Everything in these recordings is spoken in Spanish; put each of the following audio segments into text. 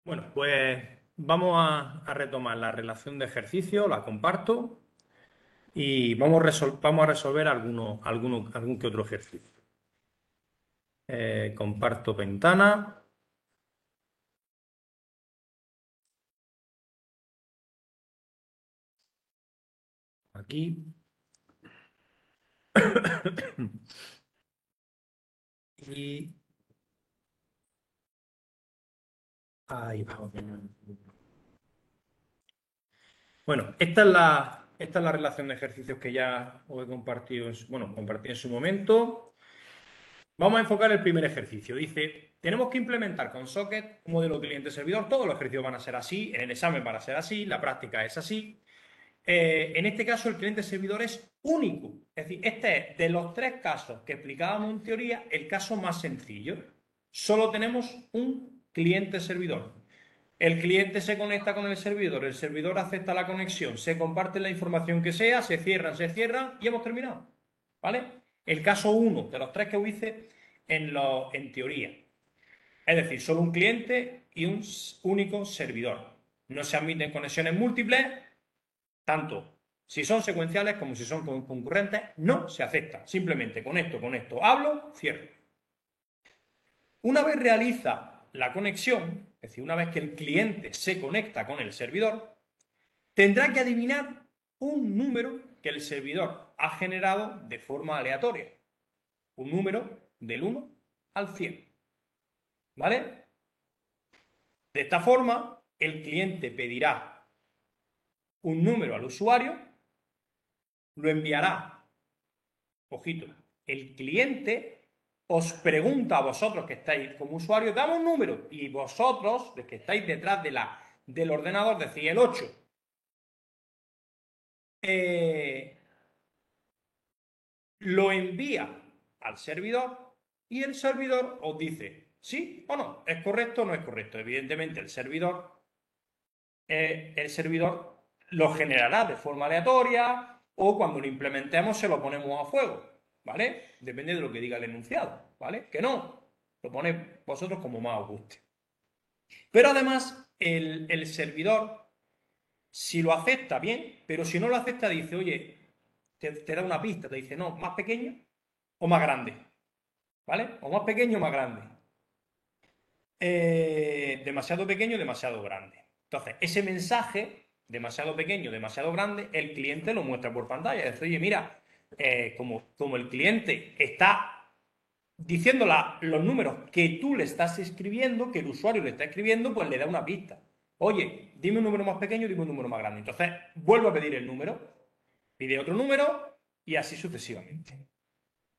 Bueno, pues vamos a retomar la relación de ejercicio, la comparto y vamos a resolver algún que otro ejercicio. Comparto ventana. Aquí. Y ahí vamos. Bueno, esta es la relación de ejercicios que ya os he compartido, compartí en su momento. Vamos a enfocar el primer ejercicio. Dice, tenemos que implementar con Socket un modelo cliente-servidor. Todos los ejercicios van a ser así, en el examen van a ser así, la práctica es así. En este caso, el cliente-servidor es único. Es decir, este es de los tres casos que explicábamos en teoría, el caso más sencillo. Solo tenemos un cliente-servidor. El cliente se conecta con el servidor acepta la conexión, se comparte la información que sea, se cierran y hemos terminado. ¿Vale? El caso 1 de los tres que hice en teoría. Es decir, solo un cliente y un único servidor. No se admiten conexiones múltiples, tanto si son secuenciales como si son concurrentes, no se acepta. Simplemente conecto, hablo, cierro. Una vez realiza la conexión, es decir, una vez que el cliente se conecta con el servidor, tendrá que adivinar un número que el servidor ha generado de forma aleatoria. Un número del 1 al 100. ¿Vale? De esta forma, el cliente pedirá un número al usuario, lo enviará. Ojito, el cliente os pregunta a vosotros que estáis como usuarios, dame un número, y vosotros, los que estáis detrás del ordenador, decís el 8. Lo envía al servidor y el servidor os dice sí o no, es correcto o no es correcto. Evidentemente el servidor lo generará de forma aleatoria o cuando lo implementemos se lo ponemos a fuego, ¿vale? Depende de lo que diga el enunciado, ¿vale? Que no, lo ponéis vosotros como más os guste. Pero además el servidor, si lo acepta bien, pero si no lo acepta dice, oye, te da una pista, te dice, no, más pequeño o más grande, ¿vale? O más pequeño o más grande. Demasiado pequeño, demasiado grande. Entonces, ese mensaje, demasiado pequeño, demasiado grande, el cliente lo muestra por pantalla. Es decir, oye, mira, como el cliente está diciendo los números que tú le estás escribiendo, que el usuario le está escribiendo, pues le da una pista. Oye, dime un número más pequeño, dime un número más grande. Entonces, vuelvo a pedir el número, pide otro número y así sucesivamente.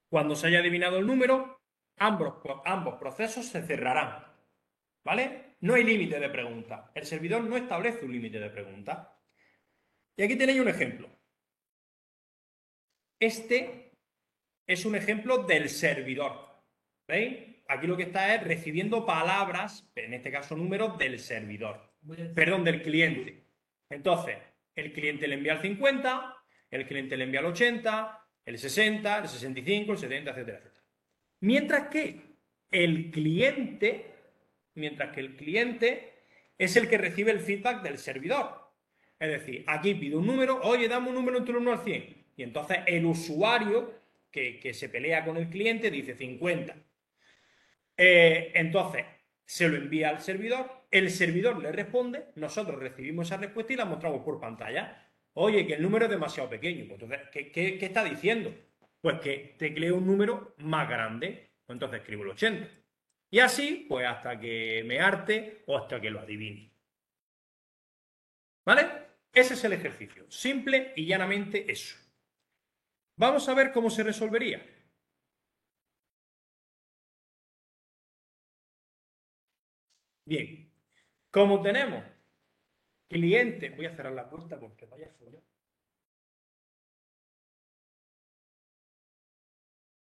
Cuando se haya adivinado el número, ambos procesos se cerrarán. ¿Vale? No hay límite de preguntas. El servidor no establece un límite de preguntas. Y aquí tenéis un ejemplo. Este es un ejemplo del servidor. ¿Veis? Aquí lo que está es recibiendo palabras, en este caso números, del servidor. Perdón, del cliente. Entonces, el cliente le envía el 50, el cliente le envía el 80, el 60, el 65, el 70, etcétera, etcétera. Mientras que el cliente, es el que recibe el feedback del servidor. Es decir, aquí pido un número, oye, dame un número entre el 1 al 100. Y entonces el usuario que se pelea con el cliente dice 50. Entonces se lo envía al servidor, el servidor le responde, nosotros recibimos esa respuesta y la mostramos por pantalla. Oye, que el número es demasiado pequeño. Pues entonces, ¿qué está diciendo? Pues que tecleo un número más grande. Pues entonces escribo el 80. Y así, pues hasta que me harte o hasta que lo adivine. ¿Vale? Ese es el ejercicio. Simple y llanamente eso. Vamos a ver cómo se resolvería. Bien, como tenemos cliente, voy a cerrar la puerta porque vaya folla.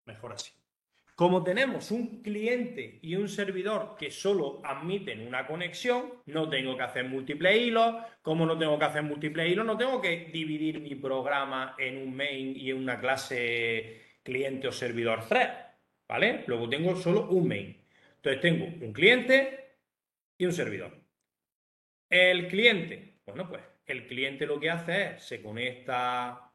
Mejor así. Como tenemos un cliente y un servidor que solo admiten una conexión, no tengo que hacer múltiples hilos. Como no tengo que hacer múltiples hilos, no tengo que dividir mi programa en un main y en una clase cliente o servidor thread. ¿Vale? Luego tengo solo un main. Entonces tengo un cliente y un servidor. El cliente, bueno, pues el cliente lo que hace es, se conecta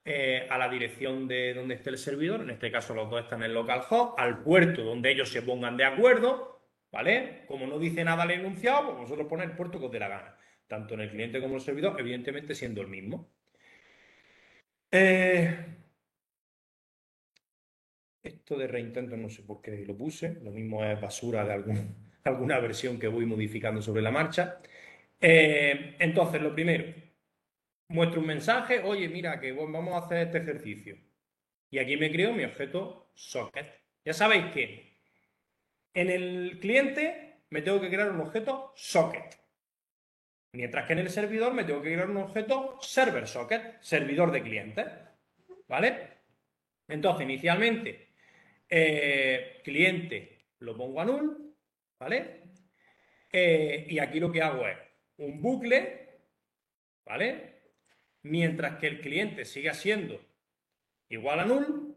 a la dirección de donde esté el servidor, en este caso los dos están en localhost, al puerto donde ellos se pongan de acuerdo, ¿vale? Como no dice nada el enunciado, pues vosotros ponéis el puerto que os dé la gana, tanto en el cliente como en el servidor, evidentemente siendo el mismo. Esto de reintento no sé por qué lo puse, lo mismo es basura de alguna versión que voy modificando sobre la marcha. Entonces, lo primero, muestro un mensaje, oye, mira, que vamos a hacer este ejercicio. Y aquí me creo mi objeto socket. Ya sabéis que en el cliente me tengo que crear un objeto socket. Mientras que en el servidor me tengo que crear un objeto server socket, servidor de clientes. ¿Vale? Entonces, inicialmente, cliente lo pongo a null, ¿vale? Y aquí lo que hago es un bucle, ¿vale? Mientras que el cliente siga siendo igual a null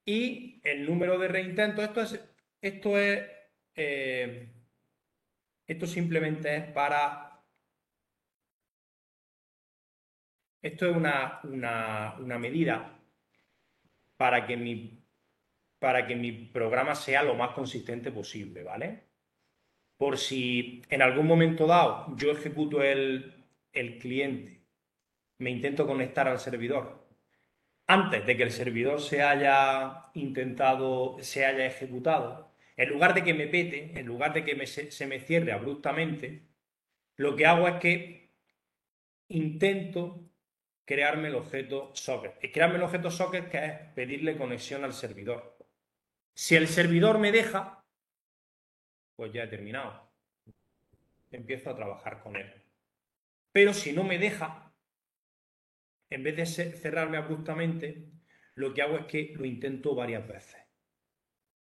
y el número de reintentos, eh, esto simplemente es para, esto es una medida para que mi programa sea lo más consistente posible, ¿vale? Por si en algún momento dado yo ejecuto el cliente, me intento conectar al servidor antes de que el servidor se haya intentado, se haya ejecutado, en lugar de que me pete, en lugar de que se me cierre abruptamente, lo que hago es que intento crearme el objeto socket. Y crearme el objeto socket, que es pedirle conexión al servidor. Si el servidor me deja, pues ya he terminado. Empiezo a trabajar con él. Pero si no me deja, en vez de cerrarme abruptamente, lo que hago es que lo intento varias veces.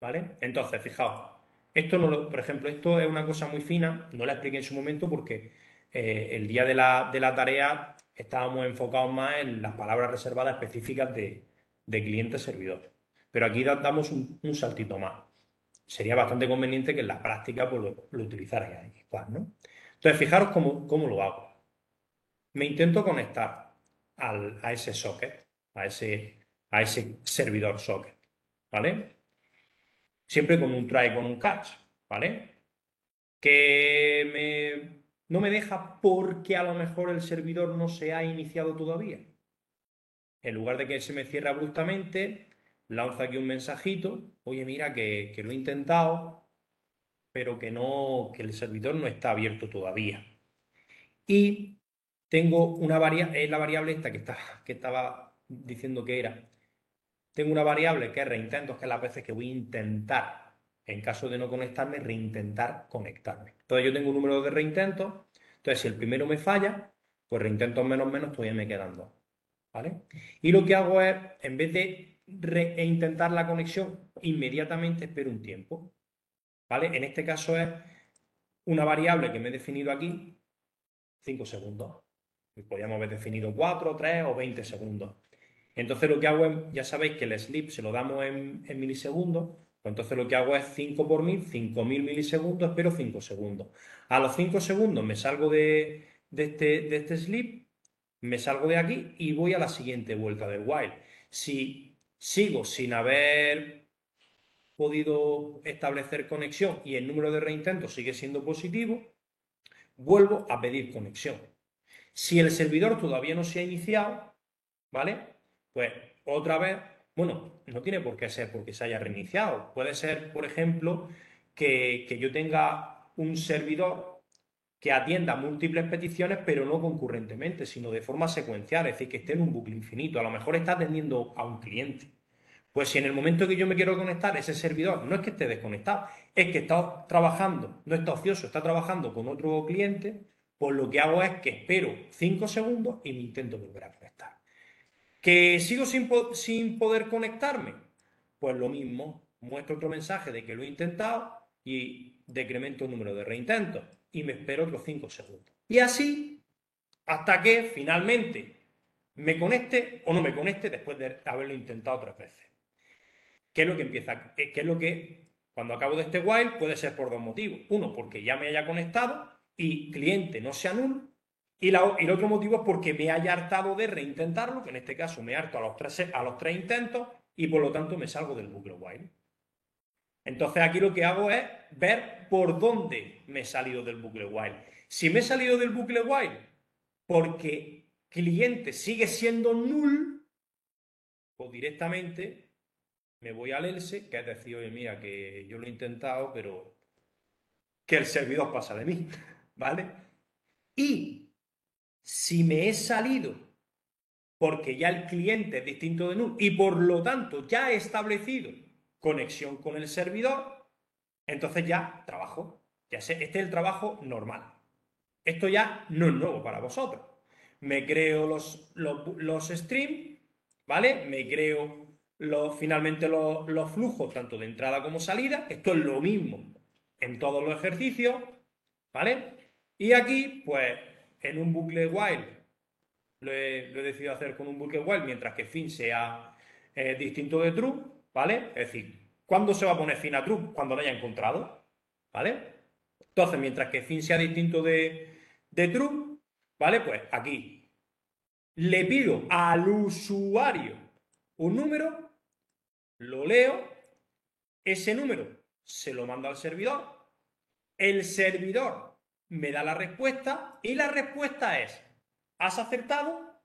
¿Vale? Entonces, fijaos, esto no por ejemplo, esto es una cosa muy fina, no la expliqué en su momento porque el día de la tarea estábamos enfocados más en las palabras reservadas específicas de cliente-servidor. Pero aquí damos un saltito más. Sería bastante conveniente que en la práctica pues, lo utilizarais igual, ¿no? Entonces, fijaros cómo lo hago. Me intento conectar a ese socket, a ese servidor socket, ¿vale? Siempre con un try, con un catch, ¿vale? No me deja porque a lo mejor el servidor no se ha iniciado todavía. En lugar de que se me cierre abruptamente, lanzo aquí un mensajito, oye, mira que lo he intentado, pero que el servidor no está abierto todavía. Y tengo una variable, es la variable esta que estaba diciendo que era. Tengo una variable que es reintentos, que es las veces que voy a intentar, en caso de no conectarme, reintentar conectarme. Entonces yo tengo un número de reintentos, entonces si el primero me falla, pues reintentos menos menos todavía me quedan dos. ¿Vale? Y lo que hago es, en vez de intentar la conexión, inmediatamente espero un tiempo. ¿Vale? En este caso es una variable que me he definido aquí, 5 segundos. Podríamos haber definido 4, 3 o 20 segundos. Entonces lo que hago es, ya sabéis que el sleep se lo damos en milisegundos, pues entonces lo que hago es 5 por 1000, 5000 milisegundos, espero 5 segundos. A los 5 segundos me salgo de este sleep, me salgo de aquí y voy a la siguiente vuelta del while. Si sigo sin haber podido establecer conexión y el número de reintentos sigue siendo positivo, vuelvo a pedir conexión. Si el servidor todavía no se ha iniciado, ¿vale? Pues otra vez, bueno, no tiene por qué ser porque se haya reiniciado. Puede ser, por ejemplo, que yo tenga un servidor que atienda múltiples peticiones, pero no concurrentemente, sino de forma secuencial, es decir, que esté en un bucle infinito. A lo mejor está atendiendo a un cliente. Pues si en el momento que yo me quiero conectar, ese servidor no es que esté desconectado, es que está trabajando, no está ocioso, está trabajando con otro cliente, pues lo que hago es que espero 5 segundos y me intento volver a conectar. ¿Que sigo sin poder conectarme? Pues lo mismo, muestro otro mensaje de que lo he intentado y decremento el número de reintentos y me espero otros 5 segundos. Y así hasta que finalmente me conecte o no me conecte después de haberlo intentado 3 veces. ¿Qué es lo que empieza? ¿Qué es lo que cuando acabo de este while puede ser por dos motivos? Uno, porque ya me haya conectado y cliente no sea null. Y el otro motivo es porque me haya hartado de reintentarlo, que en este caso me harto a los tres intentos y por lo tanto me salgo del bucle while. Entonces aquí lo que hago es ver por dónde me he salido del bucle while. Si me he salido del bucle while porque cliente sigue siendo null, pues directamente me voy al else, que es decir, oye, mira, que yo lo he intentado, pero que el servidor pasa de mí, ¿vale? Y si me he salido porque ya el cliente es distinto de null y por lo tanto ya he establecido conexión con el servidor, entonces ya trabajo. Este es el trabajo normal. Esto ya no es nuevo para vosotros. Me creo los streams, ¿vale? Me creo finalmente los flujos, tanto de entrada como salida. Esto es lo mismo en todos los ejercicios, ¿vale? Y aquí, pues, en un bucle while, lo he decidido hacer con un bucle while, mientras que fin sea distinto de true, ¿vale? Es decir, ¿cuándo se va a poner fin a true? Cuando lo haya encontrado, ¿vale? Entonces, mientras que fin sea distinto de true, ¿vale? Pues aquí le pido al usuario un número, lo leo, ese número se lo mando al servidor, el servidor me da la respuesta y la respuesta es, ¿has acertado?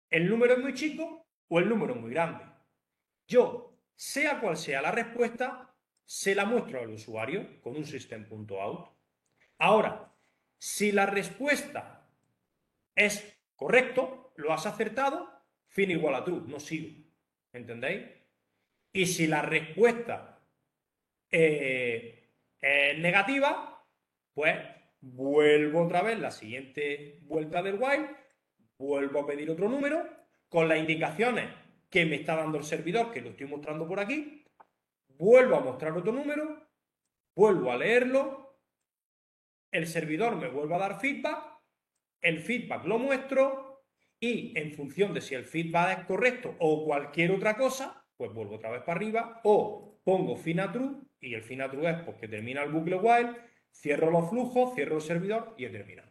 ¿El número es muy chico o el número es muy grande? Yo, sea cual sea la respuesta, se la muestro al usuario con un system.out. Ahora, si la respuesta es correcto, lo has acertado, fin igual a true, no sigo. ¿Entendéis? Y si la respuesta es negativa, pues vuelvo otra vez la siguiente vuelta del while, vuelvo a pedir otro número con las indicaciones que me está dando el servidor, que lo estoy mostrando por aquí, vuelvo a mostrar otro número, vuelvo a leerlo, el servidor me vuelve a dar feedback, el feedback lo muestro y en función de si el feedback es correcto o cualquier otra cosa, pues vuelvo otra vez para arriba o pongo fin a true y el fin a true es porque termina el bucle while, cierro los flujos, cierro el servidor y he terminado.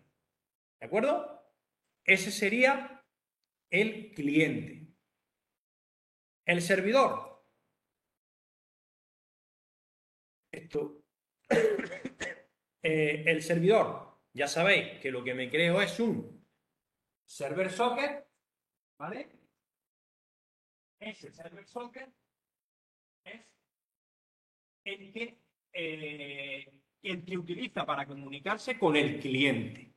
¿De acuerdo? Ese sería el cliente. El servidor. Esto. El servidor, ya sabéis que lo que me creo es un server socket, ¿vale? Ese server socket es el que utiliza para comunicarse con el cliente.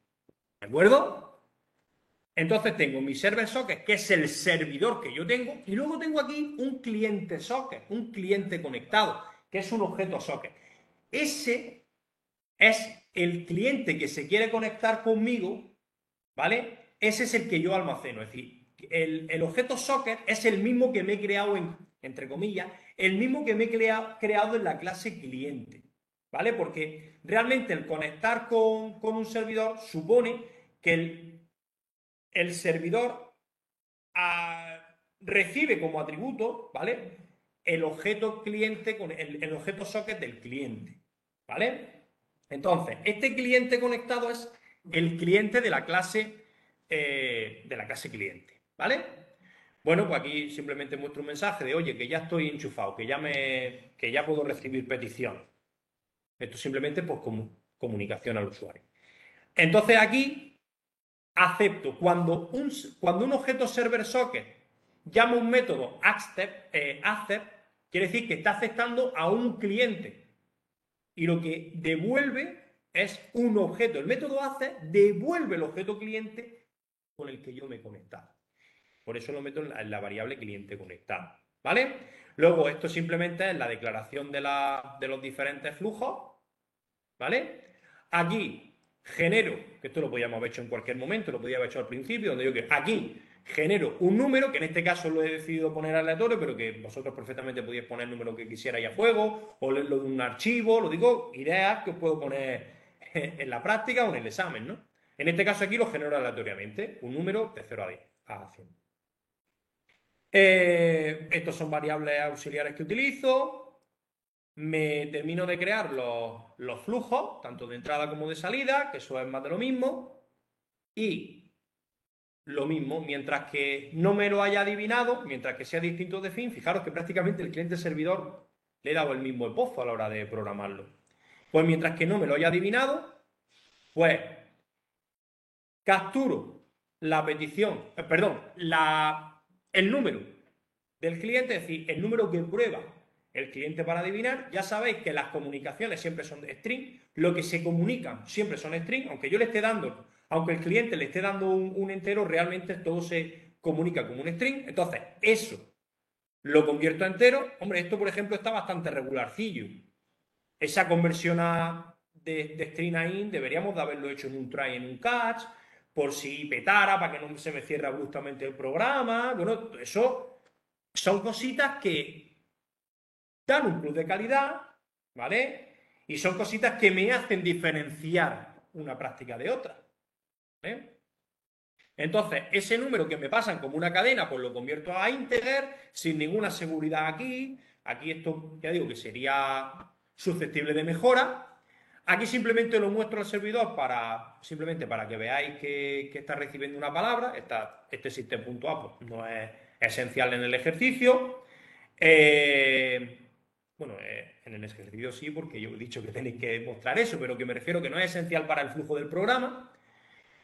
¿De acuerdo? Entonces tengo mi server socket, que es el servidor que yo tengo, y luego tengo aquí un cliente socket, un cliente conectado, que es un objeto socket. Ese es el cliente que se quiere conectar conmigo, ¿vale? Ese es el que yo almaceno. Es decir, el objeto socket es el mismo que me he creado, entre comillas, el mismo que me he creado en la clase cliente, ¿vale? Porque realmente el conectar con un servidor supone que el servidor recibe como atributo, ¿vale? El objeto cliente con el objeto socket del cliente, ¿vale? Entonces, este cliente conectado es el cliente de la clase cliente, ¿vale? Bueno, pues aquí simplemente muestro un mensaje de, oye, que ya estoy enchufado, que ya puedo recibir petición. Esto simplemente pues como comunicación al usuario. Entonces aquí acepto cuando un objeto server socket llama un método accept, quiere decir que está aceptando a un cliente y lo que devuelve es un objeto. El método accept devuelve el objeto cliente con el que yo me he conectado. Por eso lo meto en la variable cliente conectado, ¿vale? Luego esto simplemente es la declaración de los diferentes flujos, ¿vale? Aquí genero, que esto lo podíamos haber hecho en cualquier momento, lo podía haber hecho al principio, donde yo que aquí genero un número, que en este caso lo he decidido poner aleatorio, pero que vosotros perfectamente podíais poner el número que quisierais a fuego, o leerlo de un archivo, lo digo, ideas que os puedo poner en la práctica o en el examen, ¿no? En este caso aquí lo genero aleatoriamente, un número de 0 a 10, a 100. Estos son variables auxiliares que utilizo. me termino de crear los flujos, tanto de entrada como de salida, que eso es más de lo mismo, y lo mismo, mientras que no me lo haya adivinado, mientras que sea distinto de fin, fijaros que prácticamente el cliente-servidor le he dado el mismo pozo a la hora de programarlo. Pues mientras que no me lo haya adivinado, pues capturo la petición, perdón, el número del cliente, es decir, el número que prueba el cliente para adivinar. Ya sabéis que las comunicaciones siempre son de string, lo que se comunican siempre son string, aunque yo le esté dando, aunque el cliente le esté dando un entero, realmente todo se comunica como un string. Entonces, eso lo convierto a entero. Hombre, esto por ejemplo está bastante regularcillo. Esa conversión de string a int deberíamos de haberlo hecho en un try, en un catch, por si petara, para que no se me cierre abruptamente el programa. Bueno, eso son cositas que dan un plus de calidad, ¿vale? Y son cositas que me hacen diferenciar una práctica de otra, ¿vale? Entonces, ese número que me pasan como una cadena, pues lo convierto a integer, sin ninguna seguridad aquí. Aquí esto, ya digo, que sería susceptible de mejora. Aquí simplemente lo muestro al servidor simplemente para que veáis que está recibiendo una palabra. Este system.a pues, no es esencial en el ejercicio. Bueno, en el ejercicio sí, porque yo he dicho que tenéis que mostrar eso, pero que me refiero que no es esencial para el flujo del programa.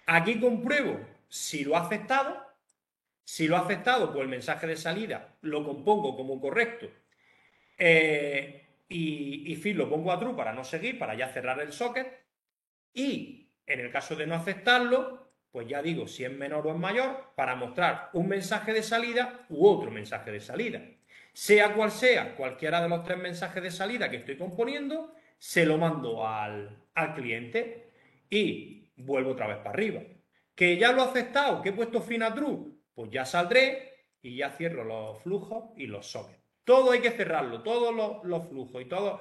Aquí compruebo si lo ha aceptado. Si lo ha aceptado, pues el mensaje de salida lo compongo como correcto. Y fin, lo pongo a true para no seguir, para ya cerrar el socket. Y en el caso de no aceptarlo, pues ya digo si es menor o es mayor, para mostrar un mensaje de salida u otro mensaje de salida. Sea cual sea, cualquiera de los tres mensajes de salida que estoy componiendo, se lo mando al cliente y vuelvo otra vez para arriba. Que ya lo he aceptado, que he puesto fin a true, pues ya saldré y ya cierro los flujos y los sockets. Todo hay que cerrarlo, todos los flujos y todos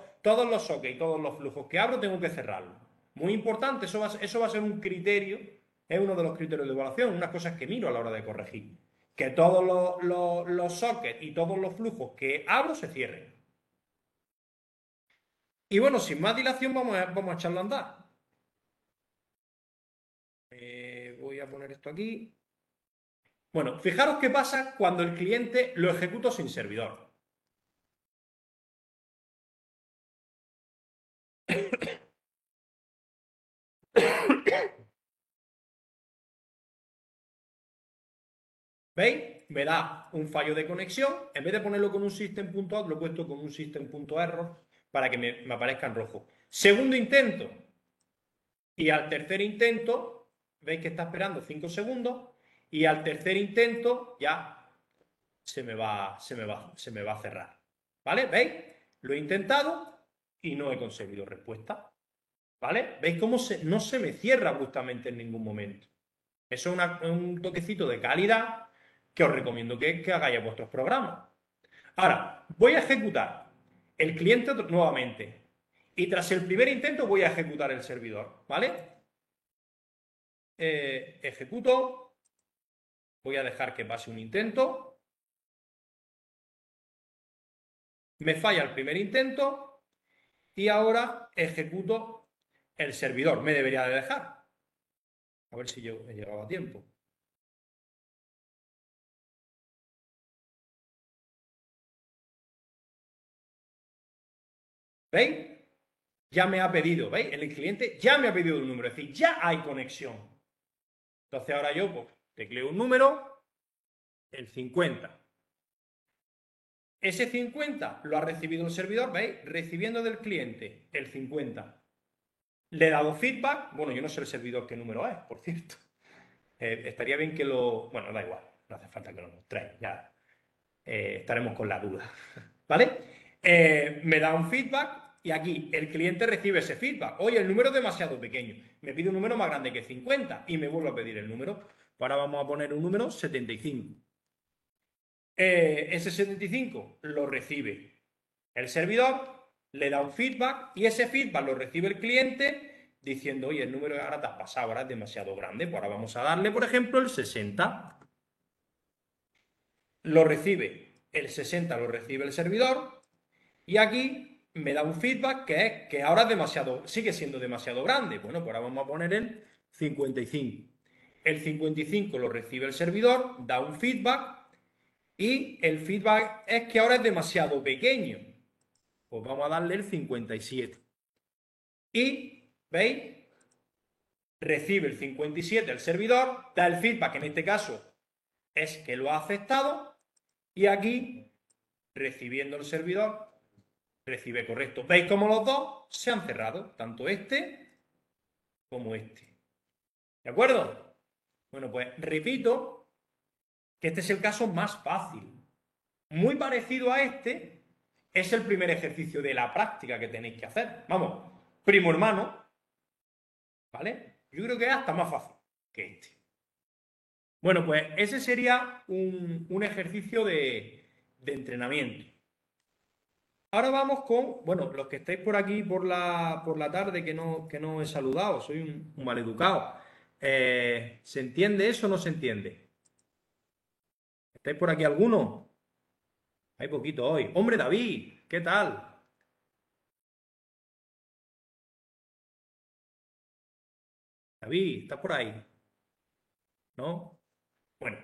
los sockets y todos los flujos que abro tengo que cerrarlo. Muy importante, eso va a ser un criterio, es uno de los criterios de evaluación, unas cosas que miro a la hora de corregir. Que todos los sockets y todos los flujos que abro se cierren. Y bueno, sin más dilación, vamos a echarlo a andar. Voy a poner esto aquí. Bueno, fijaros qué pasa cuando el cliente lo ejecuto sin servidor. ¿Veis? Me da un fallo de conexión. En vez de ponerlo con un system.out, lo he puesto con un system.error para que me aparezca en rojo. Segundo intento. Y al tercer intento, veis que está esperando 5 segundos. Y al tercer intento ya se me va a cerrar. ¿Vale? ¿Veis? Lo he intentado y no he conseguido respuesta. ¿Vale? ¿Veis cómo no se me cierra abruptamente en ningún momento? Eso es un toquecito de calidad que os recomiendo que hagáis a vuestros programas. Ahora, voy a ejecutar el cliente nuevamente. Y tras el primer intento voy a ejecutar el servidor. ¿Vale? Ejecuto. Voy a dejar que pase un intento. Me falla el primer intento. Y ahora ejecuto el servidor. Me debería de dejar. A ver si yo he llegado a tiempo. ¿Veis? Ya me ha pedido, ¿veis? El cliente ya me ha pedido un número, es decir, ya hay conexión. Entonces ahora yo pues, tecleo un número, el 50. Ese 50 lo ha recibido el servidor, ¿veis? Recibiendo del cliente el 50. Le he dado feedback, bueno, yo no sé el servidor qué número es, por cierto. Estaría bien que lo... Bueno, da igual, no hace falta que lo mostréis, ya estaremos con la duda, ¿vale? Me da un feedback y aquí el cliente recibe ese feedback. Oye, el número es demasiado pequeño, me pide un número más grande que 50 y me vuelve a pedir el número. Ahora vamos a poner un número 75. Ese 75 lo recibe el servidor, le da un feedback y ese feedback lo recibe el cliente diciendo, oye, el número que ahora te has pasado, ahora es demasiado grande, pues ahora vamos a darle, por ejemplo, el 60. Lo recibe el 60, lo recibe el servidor y aquí me da un feedback que es que ahora es demasiado, sigue siendo demasiado grande. Bueno, pues ahora vamos a poner el 55. El 55 lo recibe el servidor, da un feedback y el feedback es que ahora es demasiado pequeño. Pues vamos a darle el 57. Y, ¿veis? Recibe el 57 el servidor, da el feedback, que en este caso es que lo ha aceptado, y aquí, recibiendo el servidor, recibe correcto. ¿Veis cómo los dos se han cerrado? Tanto este como este. ¿De acuerdo? Bueno, pues repito que este es el caso más fácil. Muy parecido a este es el primer ejercicio de la práctica que tenéis que hacer. Vamos, primo hermano, ¿vale? Yo creo que es hasta más fácil que este. Bueno, pues ese sería un ejercicio de entrenamiento. Ahora vamos con, bueno, los que estáis por aquí por la tarde que no he saludado, soy un maleducado. ¿Se entiende eso o no se entiende? ¿Estáis por aquí alguno? Hay poquito hoy. Hombre, David, ¿qué tal? David, ¿estás por ahí? ¿No? Bueno,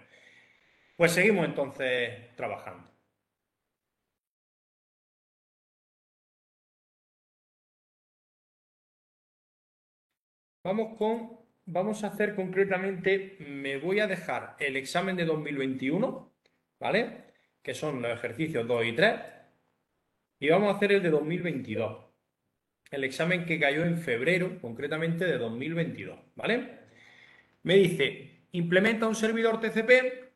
pues seguimos entonces trabajando. Vamos a hacer concretamente, me voy a dejar el examen de 2021, ¿vale? Que son los ejercicios 2 y 3, y vamos a hacer el de 2022, el examen que cayó en febrero, concretamente de 2022, ¿vale? Me dice, implementa un servidor TCP,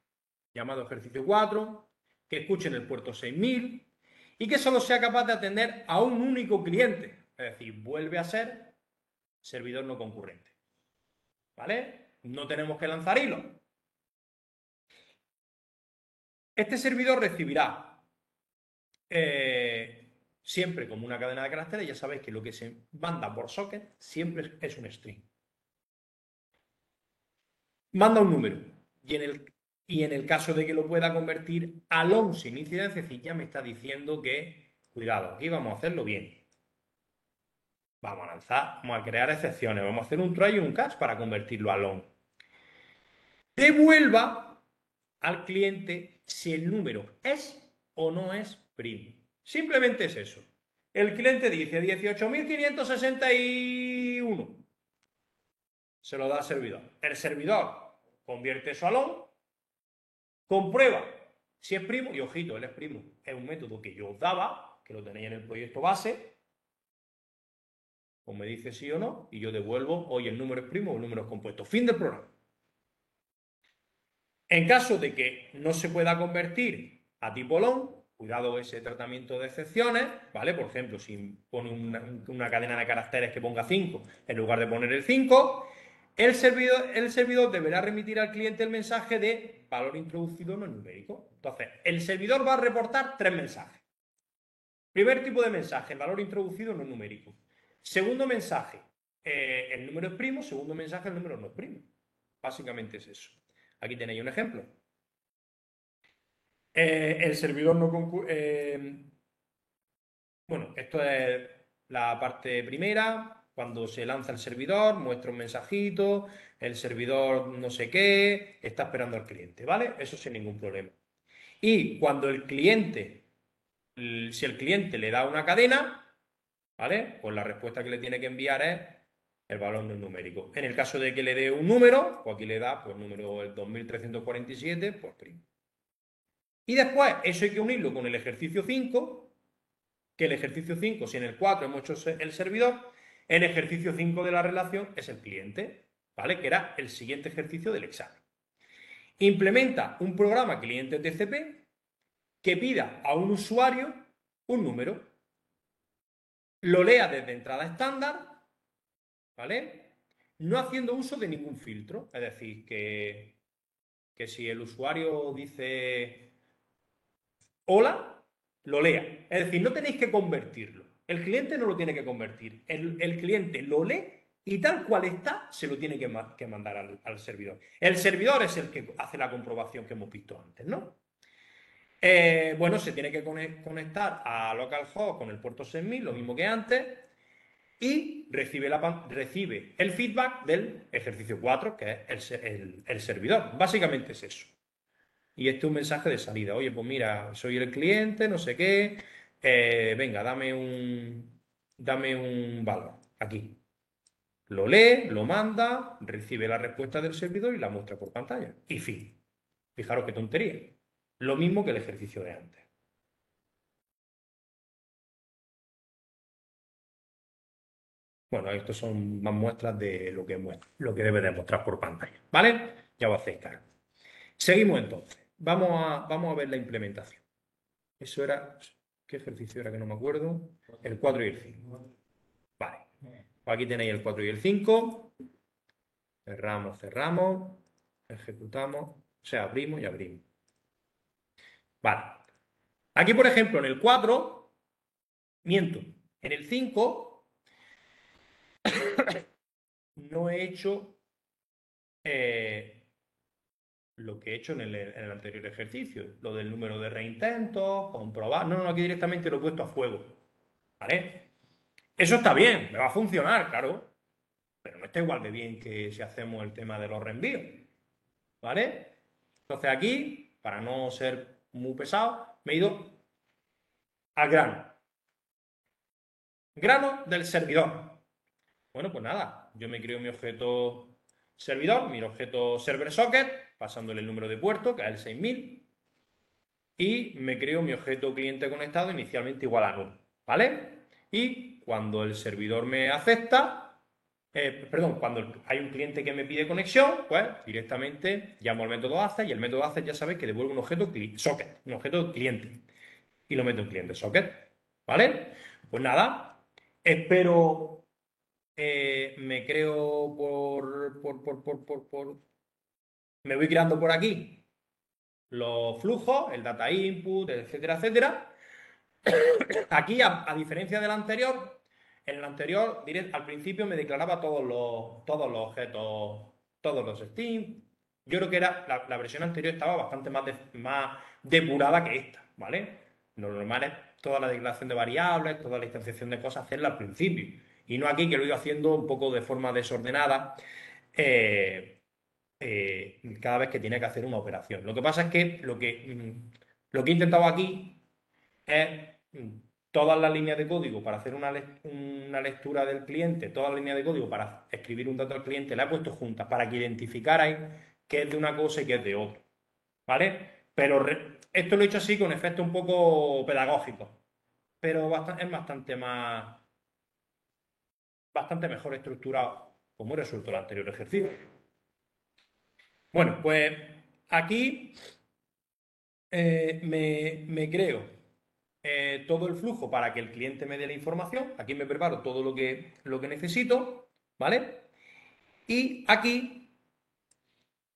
llamado ejercicio 4, que escuche en el puerto 6000 y que solo sea capaz de atender a un único cliente, es decir, vuelve a ser servidor no concurrente. ¿Vale? No tenemos que lanzar hilos. Este servidor recibirá siempre como una cadena de caracteres. Ya sabéis que lo que se manda por socket siempre es un string. Manda un número. Y en el caso de que lo pueda convertir a long sin incidencia, es decir, ya me está diciendo que, cuidado, aquí vamos a hacerlo bien. Vamos a lanzar, vamos a crear excepciones. Vamos a hacer un try y un catch para convertirlo a long. Devuelva al cliente si el número es o no es primo. Simplemente es eso. El cliente dice 18.561. Se lo da al servidor. El servidor convierte eso a long, comprueba si es primo, y ojito, él es primo. Es un método que yo os daba, que lo tenéis en el proyecto base. Pues me dice sí o no, y yo devuelvo, hoy el número es primo o el número es compuesto. Fin del programa. En caso de que no se pueda convertir a tipo long, cuidado ese tratamiento de excepciones, ¿vale? Por ejemplo, si pone una cadena de caracteres que ponga 5 en lugar de poner el 5, el servidor deberá remitir al cliente el mensaje de valor introducido no numérico. Entonces, el servidor va a reportar 3 mensajes. Primer tipo de mensaje, el valor introducido no numérico. Segundo mensaje, el número es primo. Segundo mensaje, el número no es primo. Básicamente es eso. Aquí tenéis un ejemplo. El servidor no bueno, esto es la parte primera. Cuando se lanza el servidor, muestra un mensajito, el servidor no sé qué, está esperando al cliente, ¿vale? Eso sin ningún problema. Y cuando el cliente, si el cliente le da una cadena, ¿vale? Pues la respuesta que le tiene que enviar es el valor no numérico. En el caso de que le dé un número, pues aquí le da, pues número el 2347, pues primo. Y después, eso hay que unirlo con el ejercicio 5, que el ejercicio 5, si en el 4 hemos hecho el servidor, el ejercicio 5 de la relación es el cliente, ¿vale? Que era el siguiente ejercicio del examen. Implementa un programa cliente TCP que pida a un usuario un número, lo lea desde entrada estándar, ¿vale? No haciendo uso de ningún filtro, es decir, que si el usuario dice hola, lo lea. Es decir, no tenéis que convertirlo. El cliente no lo tiene que convertir. El cliente lo lee y tal cual está, se lo tiene que mandar al servidor. El servidor es el que hace la comprobación que hemos visto antes, ¿no? Bueno, se tiene que conectar a localhost con el puerto 6000, lo mismo que antes, y recibe el feedback del ejercicio 4, que es el servidor. Básicamente es eso. Y este es un mensaje de salida. Oye, pues mira, soy el cliente, no sé qué. Venga, dame un valor aquí. Lo lee, lo manda, recibe la respuesta del servidor y la muestra por pantalla. Y fin. Fijaros qué tontería. Lo mismo que el ejercicio de antes. Bueno, estos son más muestras de lo que debe demostrar por pantalla. ¿Vale? Ya os hacéis cargo. Seguimos entonces. Vamos a ver la implementación. Eso era. ¿Qué ejercicio era que no me acuerdo? El 4 y el 5. Vale. Aquí tenéis el 4 y el 5. Cerramos, cerramos. Ejecutamos. O sea, abrimos y abrimos. Vale. Aquí, por ejemplo, en el 4, miento. En el 5 no he hecho lo que he hecho en el anterior ejercicio. Lo del número de reintentos, comprobar. No, aquí directamente lo he puesto a fuego. ¿Vale? Eso está bien, me va a funcionar, claro. Pero no está igual de bien que si hacemos el tema de los reenvíos. ¿Vale? Entonces aquí, para no ser muy pesado, me he ido al grano. Grano del servidor. Bueno, pues nada, yo me creo mi objeto servidor, mi objeto server socket, pasándole el número de puerto, que es el 6000, y me creo mi objeto cliente conectado inicialmente igual a null, ¿vale? Y cuando el servidor me acepta, perdón, cuando hay un cliente que me pide conexión, pues directamente llamo al método access y el método access ya sabéis que devuelve un objeto socket, un objeto cliente, y lo meto en cliente socket, ¿vale? Pues nada, espero, me creo me voy creando por aquí los flujos, el data input, etcétera, etcétera. Aquí, a diferencia del anterior, en el anterior, al principio me declaraba todos los objetos, todos los streams. Yo creo que la versión anterior estaba bastante más depurada que esta, ¿vale? Lo normal es toda la declaración de variables, toda la instanciación de cosas, hacerla al principio. Y no aquí, que lo he ido haciendo un poco de forma desordenada. Cada vez que tiene que hacer una operación. Lo que pasa es que lo que he intentado aquí es todas las líneas de código para hacer una lectura del cliente, todas las líneas de código para escribir un dato al cliente, la he puesto juntas para que identificarais qué es de una cosa y qué es de otra. ¿Vale? Pero esto lo he hecho así con efectos un poco pedagógicos, pero es bastante mejor estructurado como he resuelto el anterior ejercicio. Bueno, pues aquí me creo todo el flujo para que el cliente me dé la información. Aquí me preparo todo lo que necesito, ¿vale? Y aquí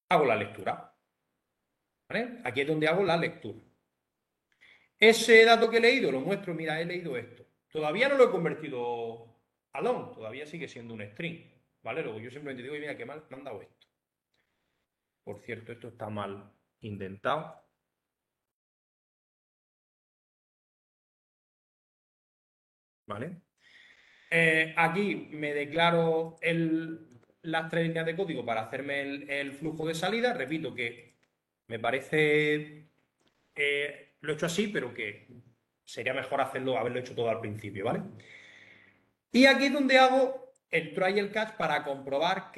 hago la lectura, ¿vale? Aquí es donde hago la lectura. Ese dato que he leído lo muestro, mira, he leído esto. Todavía no lo he convertido a long, todavía sigue siendo un string, ¿vale? Luego yo simplemente digo, mira, qué mal me han dado esto. Por cierto, esto está mal indentado. ¿Vale? Aquí me declaro las tres líneas de código para hacerme el flujo de salida. Repito que me parece, lo he hecho así, pero que sería mejor haberlo hecho todo al principio, ¿vale? Y aquí es donde hago el try y el catch para comprobar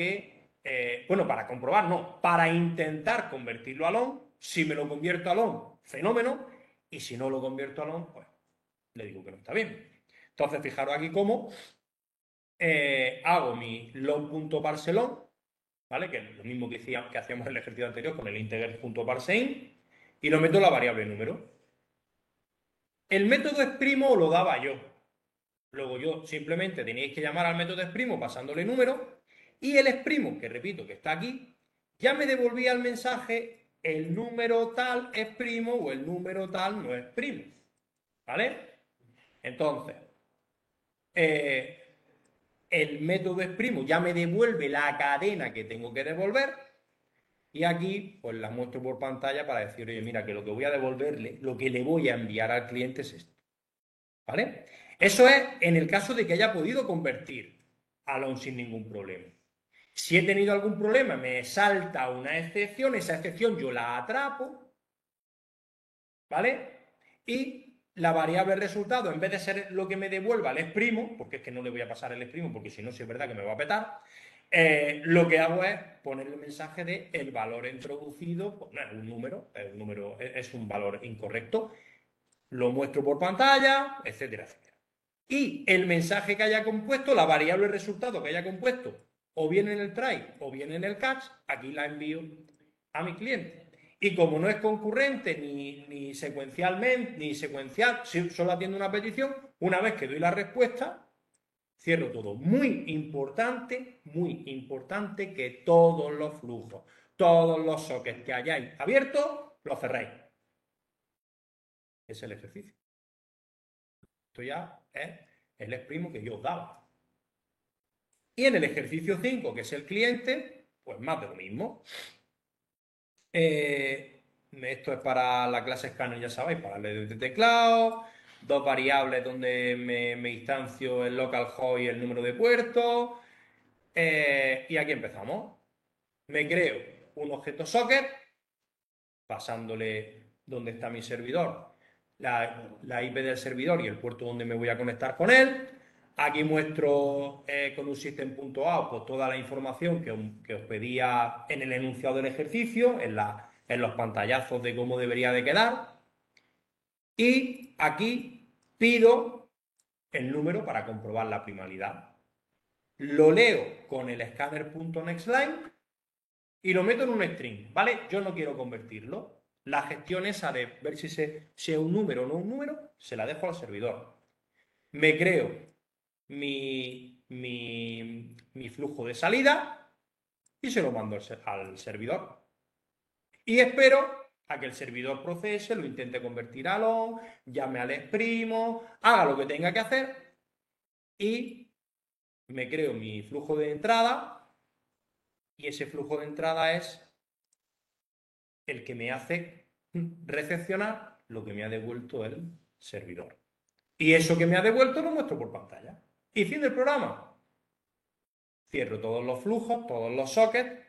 bueno, para comprobar, no, para intentar convertirlo a long. Si me lo convierto a long, fenómeno. Y si no lo convierto a long, pues le digo que no está bien. Entonces, fijaros aquí cómo hago mi log.parseLong, ¿vale? Que es lo mismo que hacíamos en el ejercicio anterior con el integer.parseInt, y lo meto en la variable número. El método exprimo lo daba yo. Luego yo simplemente teníais que llamar al método exprimo pasándole número, y el exprimo, que repito que está aquí, ya me devolvía el mensaje el número tal es primo o el número tal no es primo. ¿Vale? Entonces, el método exprimo ya me devuelve la cadena que tengo que devolver, Y aquí, pues la muestro por pantalla para decir, oye, mira, que lo que voy a devolverle, lo que le voy a enviar al cliente es esto. ¿Vale? Eso es en el caso de que haya podido convertir a loan sin ningún problema. Si he tenido algún problema, me salta una excepción, esa excepción yo la atrapo, ¿vale? Y la variable resultado, en vez de ser lo que me devuelva el exprimo, porque es que no le voy a pasar el exprimo, porque si no, si es verdad que me va a petar, lo que hago es ponerle el mensaje de el valor introducido, pues no es un número, es un valor incorrecto, lo muestro por pantalla, etcétera, etcétera. Y el mensaje que haya compuesto, la variable resultado que haya compuesto, o bien en el try o bien en el catch, aquí la envío a mi cliente. Y como no es concurrente ni secuencialmente, ni secuencial, solo atiendo una petición, una vez que doy la respuesta, cierro todo. Muy importante que todos los flujos, todos los sockets que hayáis abiertos, los cerréis. Es el ejercicio. Esto ya es el exprimo que yo os daba. Y en el ejercicio 5, que es el cliente, pues más de lo mismo. Esto es para la clase Scanner, ya sabéis, para el de teclado, dos variables donde me instancio el localhost y el número de puertos. Y aquí empezamos. Me creo un objeto socket, pasándole donde está mi servidor, la IP del servidor y el puerto donde me voy a conectar con él. Aquí muestro con un system.out pues, toda la información que os pedía en el enunciado del ejercicio, en los pantallazos de cómo debería de quedar. Y aquí pido el número para comprobar la primalidad. Lo leo con el scanner.nextLine y lo meto en un string, ¿vale? Yo no quiero convertirlo. La gestión esa de ver si es un número o no un número, se la dejo al servidor. Me creo mi flujo de salida y se lo mando al servidor. Y espero a que el servidor procese, lo intente convertir a LON, llame al exprimo, haga lo que tenga que hacer y me creo mi flujo de entrada y ese flujo de entrada es el que me hace recepcionar lo que me ha devuelto el servidor. Y eso que me ha devuelto lo muestro por pantalla. Y fin del programa. Cierro todos los flujos, todos los sockets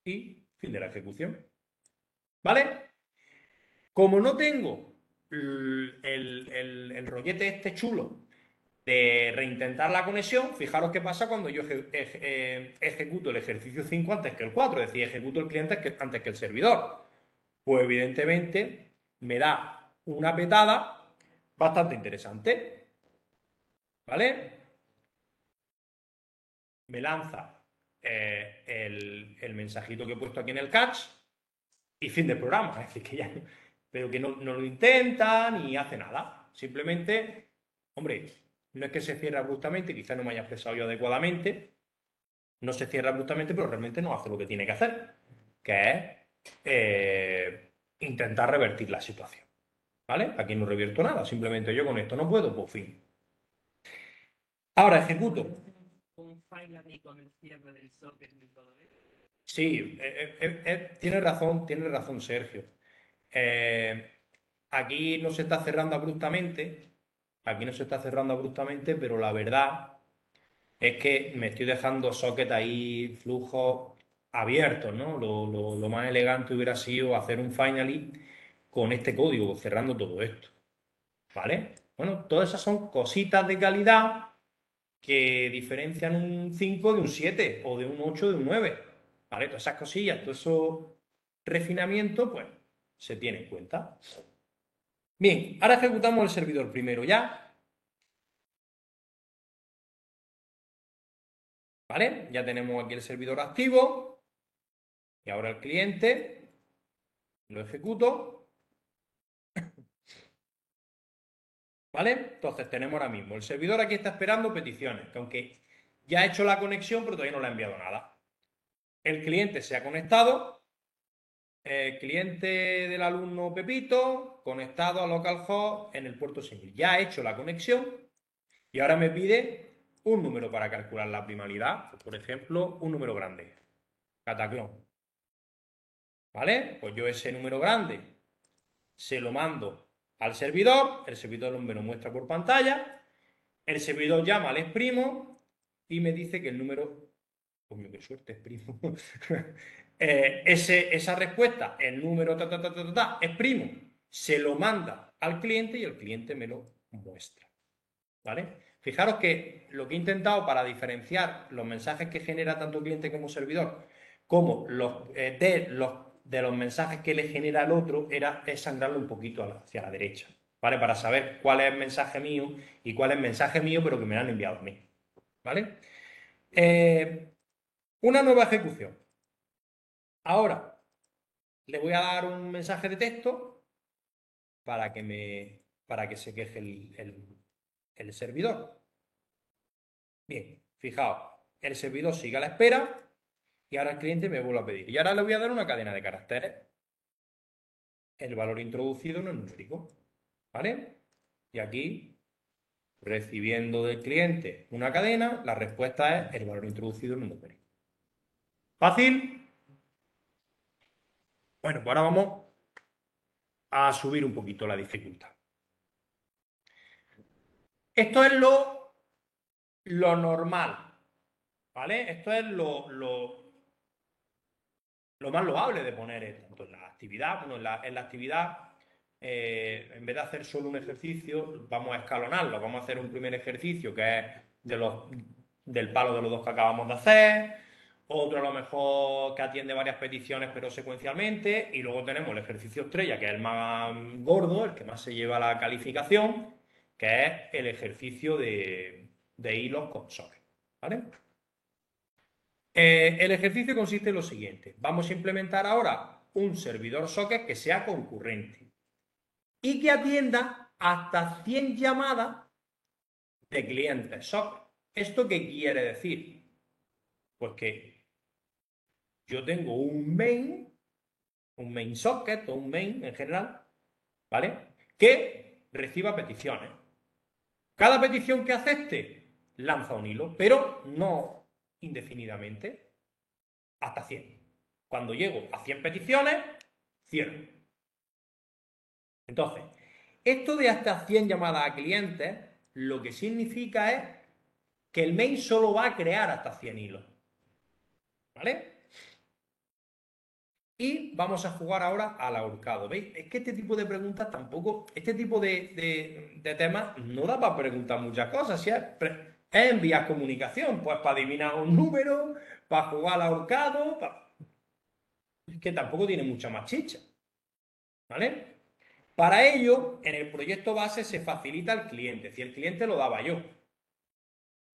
y fin de la ejecución. ¿Vale? Como no tengo el rollete este chulo de reintentar la conexión, fijaros qué pasa cuando yo ejecuto el ejercicio 5 antes que el 4, es decir, ejecuto el cliente antes que el servidor. Pues evidentemente me da una petada bastante interesante, ¿vale? Me lanza el mensajito que he puesto aquí en el catch y fin del programa, es decir, que ya, pero que no lo intenta ni hace nada, simplemente, hombre, no es que se cierre abruptamente, quizás no me haya expresado yo adecuadamente, no se cierra abruptamente, pero realmente no hace lo que tiene que hacer, que es intentar revertir la situación. ¿Vale? Aquí no revierto nada, simplemente yo con esto no puedo, pues fin. Ahora ejecuto. Un file aquí con el cierre del socket y todo eso. Sí, tiene razón Sergio. Eh, aquí no se está cerrando abruptamente, aquí no se está cerrando abruptamente, pero la verdad es que me estoy dejando socket ahí, flujos abiertos, ¿no? Lo más elegante hubiera sido hacer un finally con este código, cerrando todo esto, ¿vale? Bueno, todas esas son cositas de calidad que diferencian un 5 de un 7 o de un 8 de un 9. ¿Vale? Todas esas cosillas, todo eso refinamiento, pues se tiene en cuenta. Bien, ahora ejecutamos el servidor primero ya. ¿Vale? Ya tenemos aquí el servidor activo. Y ahora el cliente lo ejecuto. ¿Vale? Entonces tenemos ahora mismo el servidor aquí está esperando peticiones, que aunque ya ha hecho la conexión, pero todavía no le ha enviado nada. El cliente se ha conectado. Cliente del alumno Pepito conectado a localhost en el puerto 6000. Ya ha hecho la conexión y ahora me pide un número para calcular la primalidad. Por ejemplo, un número grande. Cataclón. ¿vale? Pues yo ese número grande se lo mando al servidor, el servidor me lo muestra por pantalla, el servidor llama al exprimo y me dice que el número... Coño, qué suerte, exprimo. Esa respuesta, el número exprimo, se lo manda al cliente y el cliente me lo muestra. ¿Vale? Fijaros que lo que he intentado para diferenciar los mensajes que genera tanto cliente como servidor, como de los mensajes que le genera el otro, es sangrarlo un poquito hacia la derecha, ¿vale? Para saber cuál es el mensaje mío y cuál es el mensaje mío, pero que me lo han enviado a mí, ¿vale? Una nueva ejecución. Ahora le voy a dar un mensaje de texto para que se queje el servidor. Bien, fijaos, el servidor sigue a la espera y ahora el cliente me vuelve a pedir. Y ahora le voy a dar una cadena de caracteres. El valor introducido no es numérico, ¿vale? Y aquí, recibiendo del cliente una cadena, la respuesta es el valor introducido no es numérico. ¿Fácil? Bueno, pues ahora vamos a subir un poquito la dificultad. Esto es lo normal, ¿vale? Esto es lo más loable de poner tanto en la actividad, bueno, en la actividad, en vez de hacer solo un ejercicio, vamos a escalonarlo, vamos a hacer un primer ejercicio que es del palo de los dos que acabamos de hacer, otro a lo mejor que atiende varias peticiones pero secuencialmente, y luego tenemos el ejercicio estrella, que es el más gordo, el que más se lleva la calificación, que es el ejercicio de hilos con socket, ¿vale? El ejercicio consiste en lo siguiente. Vamos a implementar ahora un servidor socket que sea concurrente y que atienda hasta 100 llamadas de clientes socket. ¿Esto qué quiere decir? Pues que yo tengo un main socket o un main en general, ¿vale? Que reciba peticiones. Cada petición que acepte lanza un hilo, pero no indefinidamente, hasta 100. Cuando llego a 100 peticiones, cierro. Entonces, esto de hasta 100 llamadas a clientes, lo que significa es que el main solo va a crear hasta 100 hilos. ¿Vale? Y vamos a jugar ahora al ahorcado. ¿Veis? Es que este tipo de preguntas tampoco, este tipo de temas no da para preguntar muchas cosas. ¿Sí? Es enviar comunicación, pues para adivinar un número, para jugar al ahorcado, es que tampoco tiene mucha más chicha. ¿Vale? Para ello, en el proyecto base se facilita al cliente, si el cliente lo daba yo.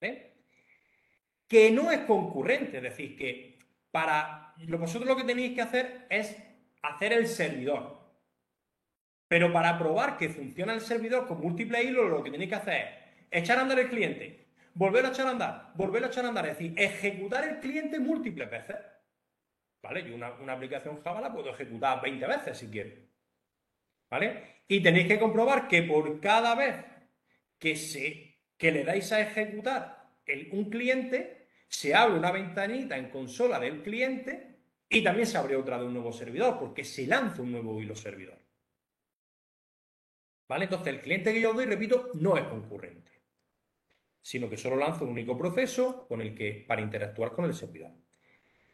¿Vale? Que no es concurrente, es decir, que vosotros lo que tenéis que hacer es hacer el servidor. Pero para probar que funciona el servidor con múltiples hilos, lo que tenéis que hacer es echar a andar el cliente, volver a echar a andar, volver a echar a andar, es decir, ejecutar el cliente múltiples veces. ¿Vale? Yo una aplicación Java la puedo ejecutar 20 veces si quiero. ¿Vale? Y tenéis que comprobar que por cada vez que le dais a ejecutar un cliente, se abre una ventanita en consola del cliente y también se abre otra de un nuevo servidor, porque se lanza un nuevo hilo servidor. ¿Vale? Entonces, el cliente que yo os doy, repito, no es concurrente, sino que solo lanza un único proceso para interactuar con el servidor.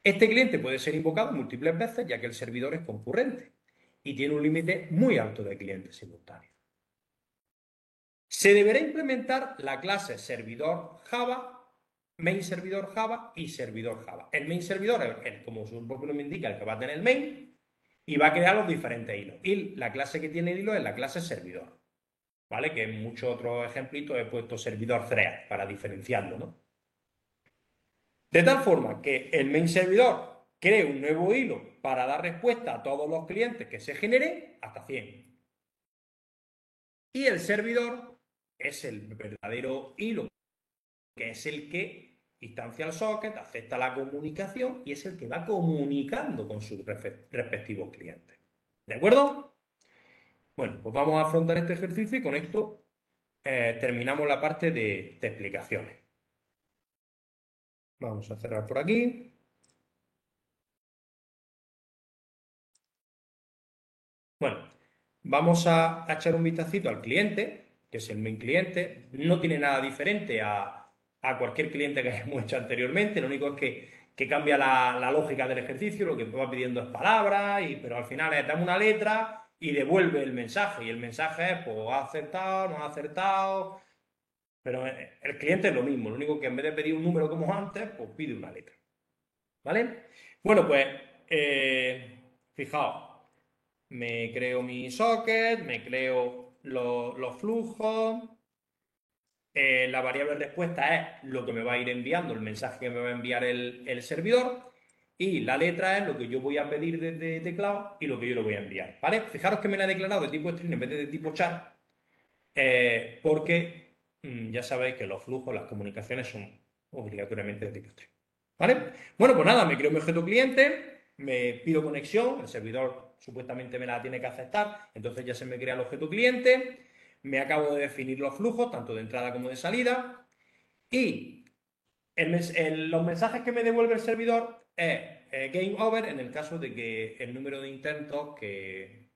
Este cliente puede ser invocado múltiples veces, ya que el servidor es concurrente y tiene un límite muy alto de clientes simultáneos. Se deberá implementar la clase servidor Java, main servidor Java y servidor Java. El main servidor es, como su propio nombre indica, el que va a tener el main y va a crear los diferentes hilos. Y la clase que tiene el hilo es la clase servidor. ¿Vale? Que en muchos otros ejemplitos he puesto servidor thread para diferenciarlo, ¿no? De tal forma que el main servidor cree un nuevo hilo para dar respuesta a todos los clientes que se generen hasta 100. Y el servidor es el verdadero hilo, que es el que instancia el socket, acepta la comunicación y es el que va comunicando con sus respectivos clientes. ¿De acuerdo? Bueno, pues vamos a afrontar este ejercicio y con esto terminamos la parte de explicaciones. Vamos a cerrar por aquí. vamos a echar un vistacito al cliente, que es el main cliente. No tiene nada diferente a cualquier cliente que hayamos hecho anteriormente. Lo único es que cambia la lógica del ejercicio. Lo que va pidiendo es palabras, pero al final es dame una letra y devuelve el mensaje. Y el mensaje es, pues, ha acertado, no ha acertado. Pero el cliente es lo mismo. Lo único que en vez de pedir un número como antes, pues pide una letra. ¿Vale? Bueno, pues, fijaos. Me creo mi socket, me creo los flujos. La variable respuesta es lo que me va a ir enviando, el mensaje que me va a enviar el servidor. Y la letra es lo que yo voy a pedir desde teclado y lo que yo le voy a enviar. ¿Vale? Fijaros que me la he declarado de tipo string en vez de tipo char, porque ya sabéis que los flujos, las comunicaciones son obligatoriamente de tipo string. ¿Vale? Bueno, pues nada, me creo mi objeto cliente, me pido conexión, el servidor supuestamente me la tiene que aceptar, entonces ya se me crea el objeto cliente, me acabo de definir los flujos, tanto de entrada como de salida, y los mensajes que me devuelve el servidor es game over en el caso de que el número de intentos que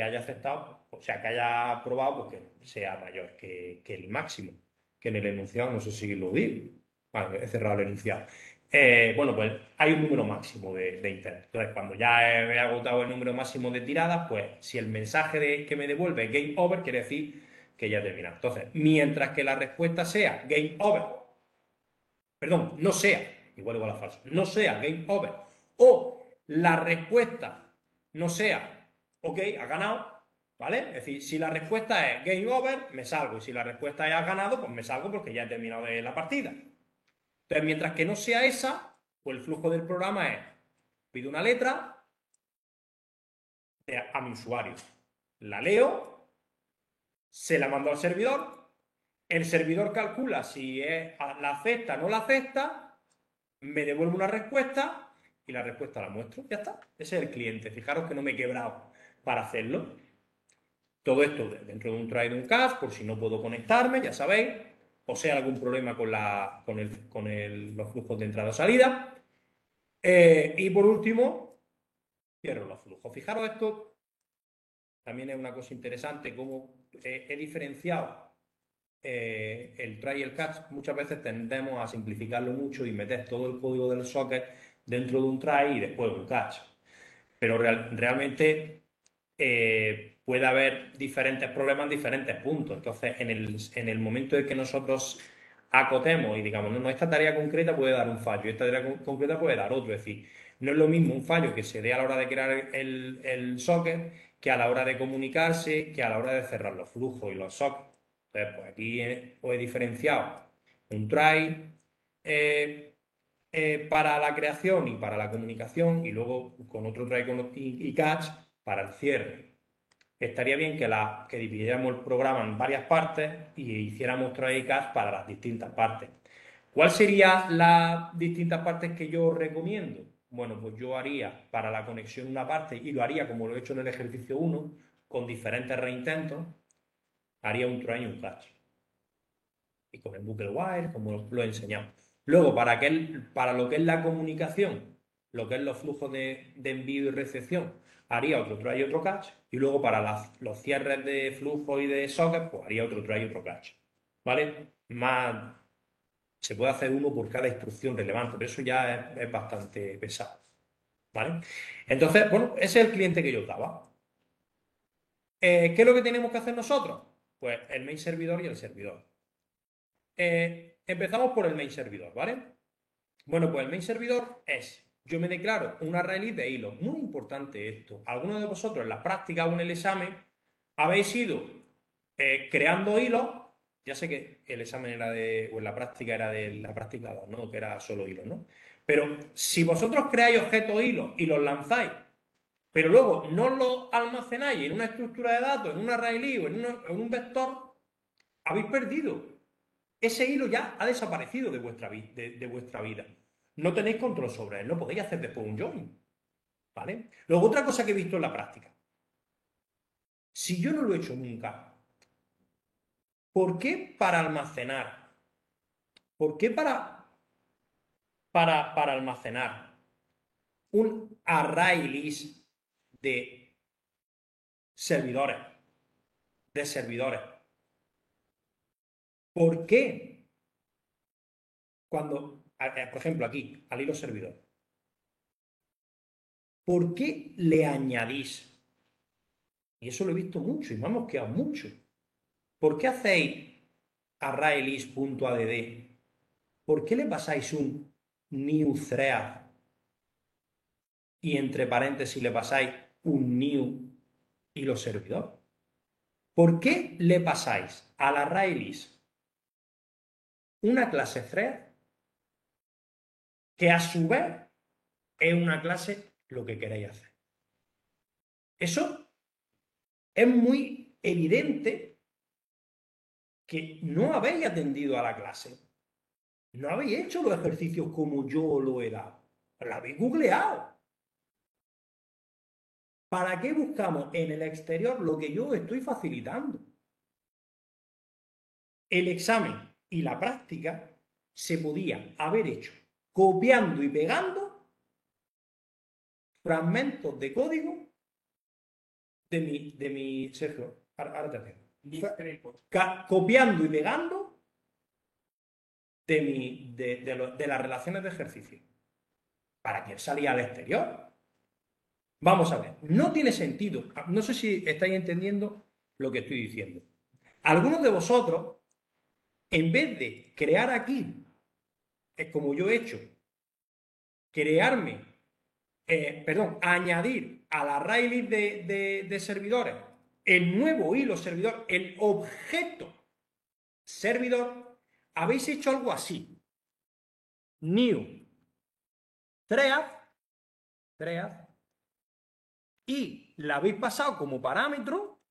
haya aceptado, o sea, que haya probado, pues que sea mayor que el máximo, que en el enunciado, no sé si lo digo. Vale, he cerrado el enunciado. Bueno, pues hay un número máximo de intentos. Entonces, cuando ya he agotado el número máximo de tiradas, pues si el mensaje que me devuelve es game over, quiere decir que ya he terminado. Entonces, mientras que la respuesta sea game over, perdón, no sea, igual a falso, no sea game over, o la respuesta no sea ok, has ganado, ¿vale? Es decir, si la respuesta es game over, me salgo, y si la respuesta es has ganado, pues me salgo porque ya he terminado de la partida. Entonces, mientras que no sea esa, pues el flujo del programa es, pido una letra a mi usuario, la leo, se la mando al servidor, el servidor calcula si la acepta o no la acepta, me devuelve una respuesta y la respuesta la muestro. Ya está. Ese es el cliente. Fijaros que no me he quebrado para hacerlo. Todo esto dentro de un try de un cache, por si no puedo conectarme, ya sabéis. O sea, algún problema con los flujos de entrada o salida. Y por último, cierro los flujos. Fijaros esto, también es una cosa interesante, cómo he diferenciado el try y el catch. Muchas veces tendemos a simplificarlo mucho y meter todo el código del socket dentro de un try y después un catch. Pero realmente puede haber diferentes problemas en diferentes puntos. Entonces, en el momento en que nosotros acotemos y digamos, no, esta tarea concreta puede dar un fallo, esta tarea concreta puede dar otro. Es decir, no es lo mismo un fallo que se dé a la hora de crear el socket que a la hora de comunicarse, que a la hora de cerrar los flujos y los sockets. Entonces, pues aquí os he diferenciado un try para la creación y para la comunicación, y luego con otro try y catch para el cierre. Estaría bien que dividiéramos el programa en varias partes y hiciéramos try y catch para las distintas partes. ¿Cuáles serían las distintas partes que yo recomiendo? Bueno, pues yo haría para la conexión una parte y lo haría como lo he hecho en el ejercicio 1, con diferentes reintentos, haría un try y un catch. Y con el bucle while, como lo he enseñado. Luego, para lo que es la comunicación, lo que es los flujos de envío y recepción, haría otro try y otro catch. Y luego para los cierres de flujo y de socket, pues haría otro try y otro catch. ¿Vale? Se puede hacer uno por cada instrucción relevante, pero eso ya es bastante pesado. ¿Vale? Entonces, bueno, ese es el cliente que yo daba. ¿Qué es lo que tenemos que hacer nosotros? Pues el main servidor y el servidor. Empezamos por el main servidor, ¿vale? Bueno, pues el main servidor yo me declaro un array list de hilos. Muy importante esto. Algunos de vosotros en la práctica o en el examen habéis ido creando hilos. Ya sé que el examen o en la práctica era de la práctica 2, ¿no? Que era solo hilos, ¿no? Pero si vosotros creáis objetos hilos y los lanzáis, pero luego no los almacenáis en una estructura de datos, en un array list o en un vector, habéis perdido. Ese hilo ya ha desaparecido de vuestra vida. No tenéis control sobre él, no podéis hacer después un join. ¿Vale? Luego, otra cosa que he visto en la práctica. Si yo no lo he hecho nunca, ¿por qué para almacenar? ¿Por qué para almacenar un array list de servidores, de servidores. ¿Por qué? Cuando, por ejemplo, aquí, al hilo servidor, ¿por qué le añadís? Y eso lo he visto mucho y me ha mosqueado mucho. ¿Por qué hacéis arraylist.add? ¿Por qué le pasáis un new thread y entre paréntesis le pasáis un new hilo servidor? ¿Por qué le pasáis al arraylist una clase thread que a su vez es una clase lo que queréis hacer? Eso es muy evidente que no habéis atendido a la clase. No habéis hecho los ejercicios como yo lo he dado. Lo habéis googleado. ¿Para qué buscamos en el exterior lo que yo estoy facilitando? El examen y la práctica se podía haber hecho copiando y pegando fragmentos de código de mi Sergio, ahora te tengo. Copiando y pegando de las relaciones de ejercicio. ¿Para quién salía al exterior? Vamos a ver, no tiene sentido. No sé si estáis entendiendo lo que estoy diciendo. Algunos de vosotros, en vez de crear aquí, es como yo he hecho, añadir a la array de servidores el nuevo hilo servidor, el objeto servidor, habéis hecho algo así. New thread, y la habéis pasado como parámetro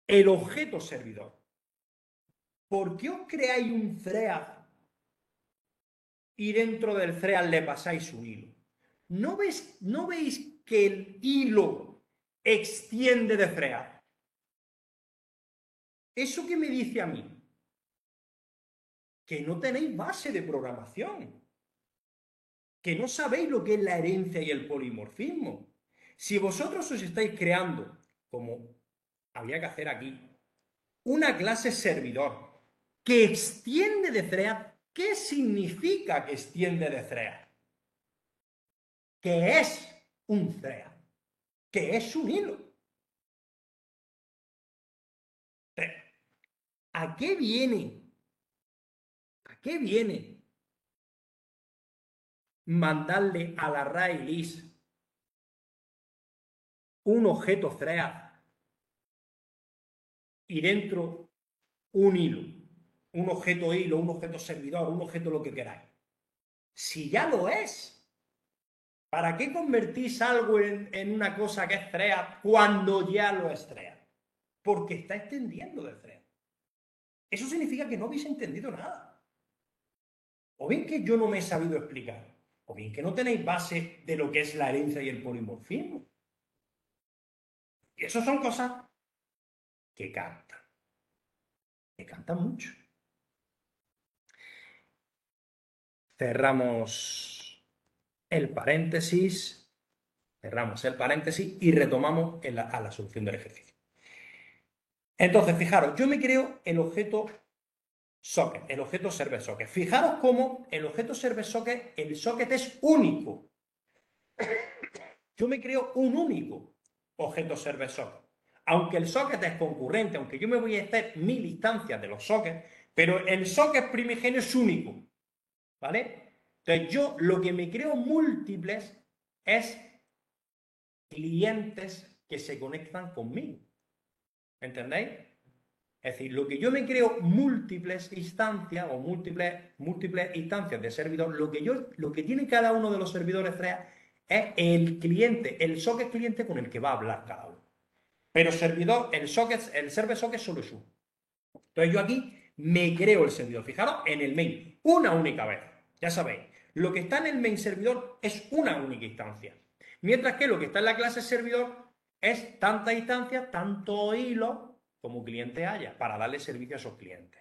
el objeto servidor. ¿Por qué os creáis un thread y dentro del thread le pasáis un hilo? ¿No veis que el hilo extiende de thread? ¿Eso qué me dice a mí? Que no tenéis base de programación, que no sabéis lo que es la herencia y el polimorfismo. Si vosotros os estáis creando, como había que hacer aquí, una clase servidor que extiende de thread, ¿qué significa que extiende de thread? Que es un thread, que es un hilo. ¿A qué viene? ¿A qué viene mandarle al array list un objeto thread y dentro un hilo, un objeto servidor, un objeto lo que queráis? Si ya lo es, ¿para qué convertís algo en una cosa que es thread cuando ya lo es thread? Porque está extendiendo de thread. Eso significa que no habéis entendido nada. O bien que yo no me he sabido explicar, o bien que no tenéis base de lo que es la herencia y el polimorfismo. Y eso son cosas que cantan mucho. Cerramos el paréntesis y retomamos a la solución del ejercicio. Entonces, fijaros, yo me creo el objeto socket, el objeto server socket. Fijaros cómo el objeto server socket, el socket es único. Yo me creo un único objeto server socket. Aunque el socket es concurrente, aunque yo me voy a hacer 1000 instancias de los sockets, pero el socket primigenio es único. ¿Vale? Entonces yo lo que me creo múltiples es clientes que se conectan conmigo. ¿Entendéis? Es decir, lo que yo me creo múltiples instancias o múltiples instancias de servidor, lo que tiene cada uno de los servidores 3 es el cliente, el socket cliente con el que va a hablar cada uno. Pero el server socket solo es uno. Entonces yo aquí me creo el servidor. Fijaros en el main, una única vez. Ya sabéis, lo que está en el main servidor es una única instancia. Mientras que lo que está en la clase servidor es tantas instancias, tantos hilos como cliente haya para darle servicio a esos clientes.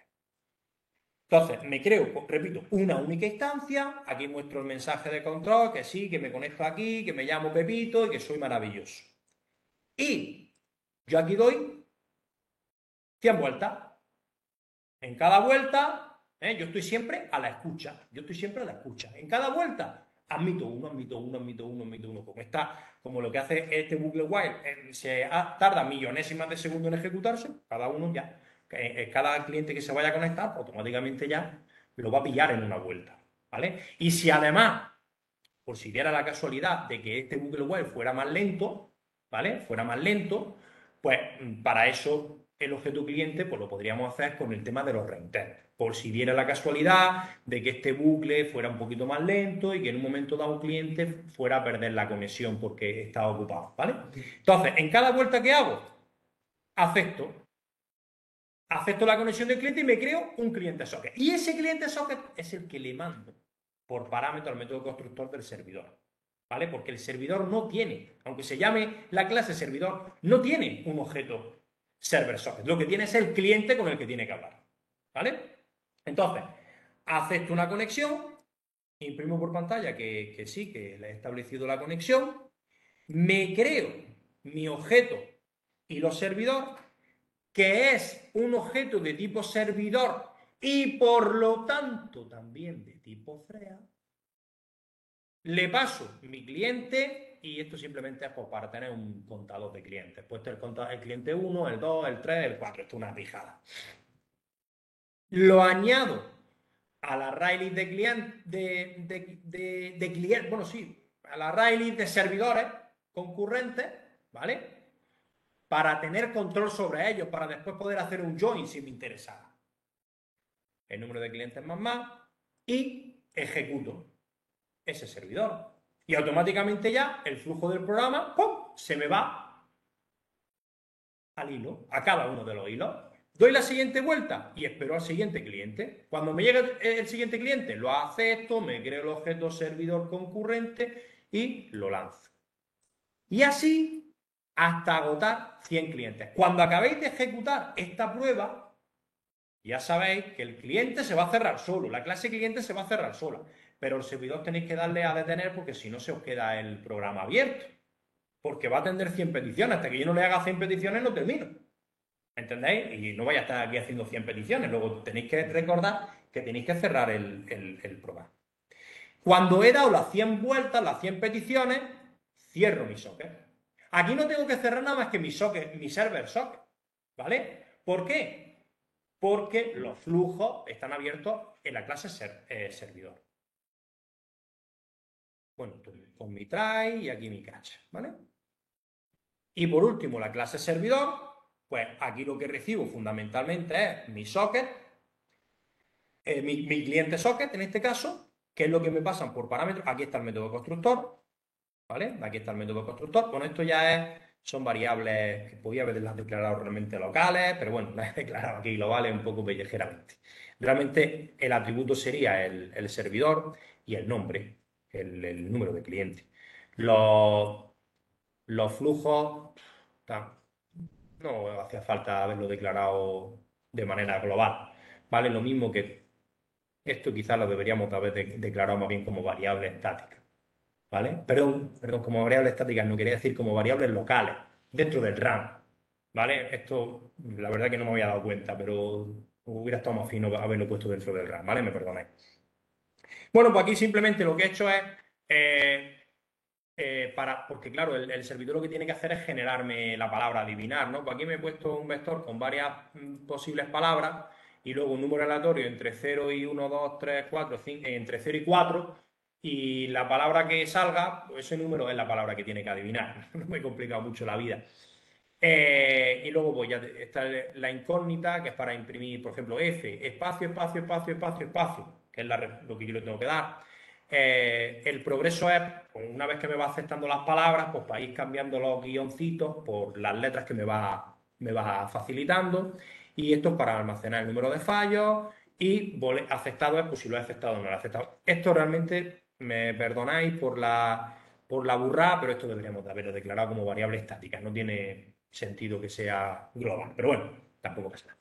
Entonces, me creo, repito, una única instancia. Aquí muestro el mensaje de control, que sí, que me conecto aquí, que me llamo Pepito y que soy maravilloso. Y Yo aquí doy 100 vueltas. En cada vuelta, yo estoy siempre a la escucha. Yo estoy siempre a la escucha. En cada vuelta, admito uno, admito uno, admito uno, admito uno. Como lo que hace este bucle while, tarda millonésimas de segundos en ejecutarse, cada uno ya. Cada cliente que se vaya a conectar, automáticamente ya lo va a pillar en una vuelta. ¿Vale? Y si además, por si diera la casualidad de que este bucle while fuera más lento, ¿vale? Fuera más lento, pues para eso el objeto cliente pues lo podríamos hacer con el tema de los reinters. Por si diera la casualidad de que este bucle fuera un poquito más lento y que en un momento dado un cliente fuera a perder la conexión porque estaba ocupado, ¿vale? Entonces, en cada vuelta que hago, acepto la conexión del cliente y me creo un cliente socket. Y ese cliente socket es el que le mando por parámetro al método constructor del servidor. ¿Vale? Porque el servidor no tiene, aunque se llame la clase servidor, no tiene un objeto server socket. Lo que tiene es el cliente con el que tiene que hablar. ¿Vale? Entonces, acepto una conexión, imprimo por pantalla que sí, que le he establecido la conexión, me creo mi objeto y los servidores, que es un objeto de tipo servidor y por lo tanto también de tipo FREA. Le paso mi cliente y esto simplemente es pues, para tener un contador de clientes. Puesto el cliente 1, el 2, el 3, el 4. Esto es una pijada. Lo añado a la array de clientes, bueno, sí, a la array de servidores concurrentes, ¿vale? Para tener control sobre ellos, para después poder hacer un join si me interesara. El número de clientes más y ejecuto ese servidor. Y automáticamente ya el flujo del programa ¡pum!, se me va al hilo, a cada uno de los hilos. Doy la siguiente vuelta y espero al siguiente cliente. Cuando me llegue el siguiente cliente, lo acepto, me creo el objeto servidor concurrente y lo lanzo. Y así hasta agotar 100 clientes. Cuando acabéis de ejecutar esta prueba, ya sabéis que el cliente se va a cerrar solo, la clase cliente se va a cerrar sola, pero el servidor tenéis que darle a detener porque si no se os queda el programa abierto, porque va a atender 100 peticiones, hasta que yo no le haga 100 peticiones no termino, ¿entendéis? Y no vaya a estar aquí haciendo 100 peticiones, luego tenéis que recordar que tenéis que cerrar el programa. Cuando he dado las 100 vueltas, las 100 peticiones, cierro mi socket. Aquí no tengo que cerrar nada más que mi server socket, ¿vale? ¿Por qué? Porque los flujos están abiertos en la clase servidor. Bueno, con mi try y aquí mi catch, ¿vale? Y por último, la clase servidor, pues aquí lo que recibo fundamentalmente es mi socket, mi cliente socket en este caso, que es lo que me pasan por parámetros. Aquí está el método constructor, ¿vale? Aquí está el método constructor. Bueno, esto ya son variables que podía haberlas declarado realmente locales, pero bueno, las he declarado aquí globales un poco pellejeramente. Realmente el atributo sería el servidor y el nombre, el número de cliente. Los flujos, no hacía falta haberlo declarado de manera global, ¿vale? Lo mismo que esto quizás lo deberíamos haber declarado más bien como variable estática. ¿Vale? Perdón, como variables estáticas, no quería decir como variables locales, dentro del RAM, ¿vale? Esto, la verdad que no me había dado cuenta, pero hubiera estado más fino haberlo puesto dentro del RAM, ¿vale? Me perdonáis. Bueno, pues aquí simplemente lo que he hecho es, porque claro, el servidor lo que tiene que hacer es generarme la palabra adivinar, ¿no? Pues aquí me he puesto un vector con varias posibles palabras y luego un número aleatorio entre 0 y 1, 2, 3, 4, 5, entre 0 y 4, y la palabra que salga, pues ese número es la palabra que tiene que adivinar. No me he complicado mucho la vida. Y luego pues ya está la incógnita, que es para imprimir, por ejemplo, F, espacio, espacio, espacio, espacio, espacio, que es lo que yo le tengo que dar. El progreso es, pues, una vez que me va aceptando las palabras, pues para ir cambiando los guioncitos por las letras que me va facilitando. Y esto es para almacenar el número de fallos y aceptado es pues si lo he aceptado o no lo he aceptado. Esto realmente, me perdonáis por la burrada, pero esto deberíamos de haberlo declarado como variable estática. No tiene sentido que sea global, pero bueno, tampoco pasa nada.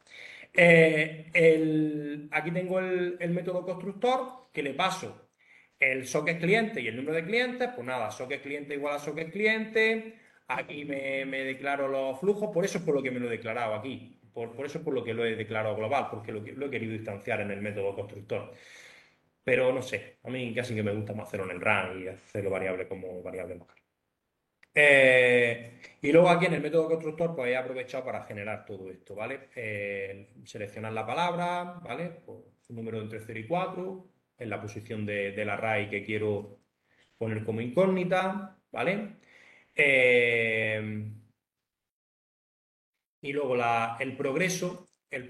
Aquí tengo el método constructor que le paso el socket cliente y el número de clientes. Pues nada, socket cliente igual a socket cliente, aquí me declaro los flujos, por eso es por lo que me lo he declarado aquí. Por eso es por lo que lo he declarado global, porque lo he querido distanciar en el método constructor. Pero no sé, a mí casi que me gusta más hacerlo en el run y hacerlo variable como variable local. Y luego aquí en el método constructor pues he aprovechado para generar todo esto, ¿vale? Seleccionar la palabra, ¿vale? Pues, un número entre 0 y 4, en la posición del array que quiero poner como incógnita, ¿vale? Eh, y luego el progreso es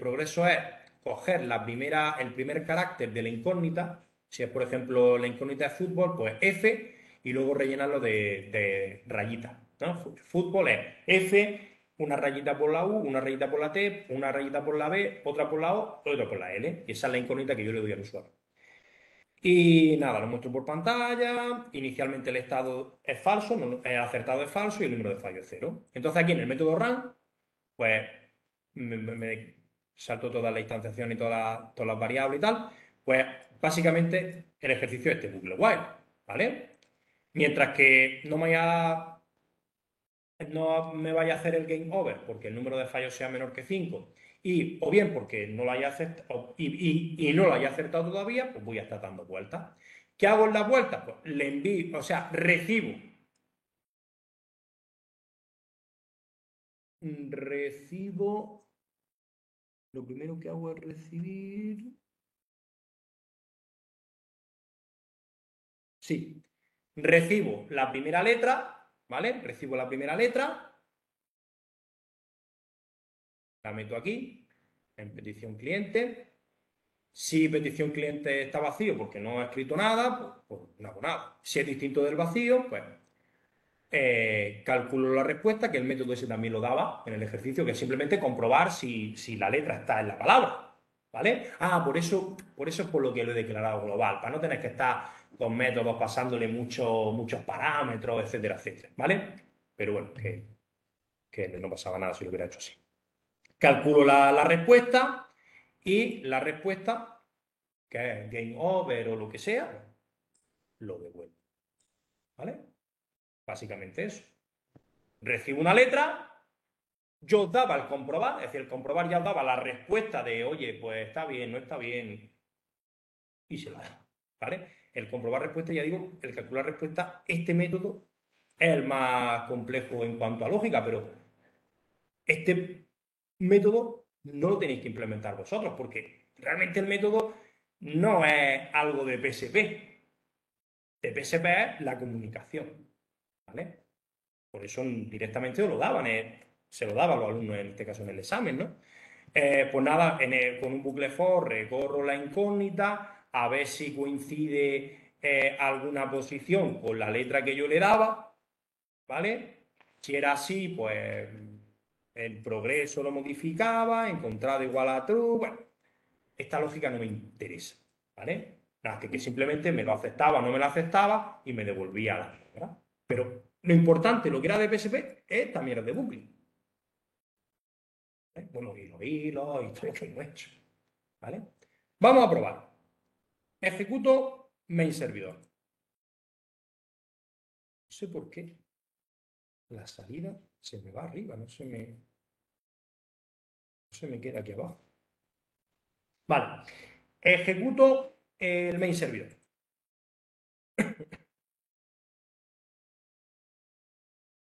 coger el primer carácter de la incógnita, si es por ejemplo la incógnita de fútbol, pues F, y luego rellenarlo de rayitas, ¿no? Fútbol es F, una rayita por la U, una rayita por la T, una rayita por la B, otra por la O, otra por la L, y esa es la incógnita que yo le doy al usuario. Y nada, lo muestro por pantalla. Inicialmente el estado es falso, el acertado es falso y el número de fallo es cero. Entonces aquí en el método run pues me salto toda la instanciación y todas las variables y tal, pues básicamente el ejercicio es este bucle while, ¿vale? Mientras que no me vaya a hacer el game over porque el número de fallos sea menor que 5 y o bien porque no lo haya acertado y no lo haya acertado todavía, pues voy a estar dando vueltas. ¿Qué hago en las vueltas? Pues le envío, o sea, recibo, lo primero que hago es recibir. Sí. Recibo la primera letra, ¿vale? Recibo la primera letra, la meto aquí, en petición cliente. Si petición cliente está vacío porque no ha escrito nada, pues no hago nada. Si es distinto del vacío, pues calculo la respuesta, que el método ese también lo daba en el ejercicio, que es simplemente comprobar si la letra está en la palabra. ¿Vale? Ah, por eso es por lo que lo he declarado global, para no tener que estar con métodos pasándole muchos parámetros, etcétera, etcétera. ¿Vale? Pero bueno, que no pasaba nada si lo hubiera hecho así. Calculo la respuesta y la respuesta, que es game over o lo que sea, lo devuelvo. ¿Vale? Básicamente eso. Recibo una letra, yo os daba el comprobar, es decir, el comprobar ya os daba la respuesta de, oye, pues está bien, no está bien, y se la da, ¿vale? El comprobar respuesta, ya digo, el calcular respuesta, este método es el más complejo en cuanto a lógica, pero este método no lo tenéis que implementar vosotros, porque realmente el método no es algo de PSP. De PSP es la comunicación, ¿vale? Por eso directamente os lo daban, se lo daba a los alumnos, en este caso en el examen, ¿no? Pues nada, con un bucle for recorro la incógnita a ver si coincide alguna posición con la letra que yo le daba, ¿vale? Si era así, pues el progreso lo modificaba, encontrado igual a true. Bueno, esta lógica no me interesa, ¿vale? Nada, que simplemente me lo aceptaba, no me lo aceptaba y me devolvía la letra. Pero lo importante, lo que era de PSP, es también es de bucle. Bueno, y los hilos y todo lo que hemos hecho. ¿Vale? Vamos a probar. Ejecuto main servidor. No sé por qué la salida se me va arriba, no se me queda aquí abajo. Vale. Ejecuto el main servidor.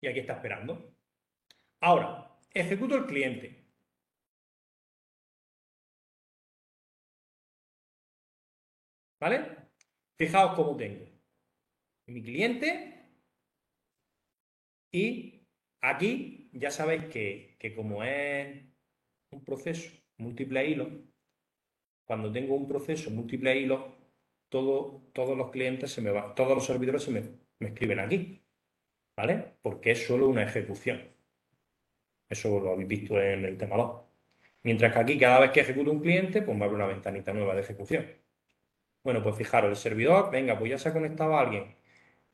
Y aquí está esperando. Ahora, ejecuto el cliente. ¿Vale? Fijaos cómo tengo mi cliente y aquí ya sabéis que como es un proceso múltiple hilos, cuando tengo un proceso múltiple hilos, todos los clientes todos los servidores me escriben aquí, ¿vale? Porque es solo una ejecución. Eso lo habéis visto en el tema 2. Mientras que aquí, cada vez que ejecuto un cliente, pues me abre una ventanita nueva de ejecución. Bueno, pues fijaros, el servidor, venga, pues ya se ha conectado a alguien.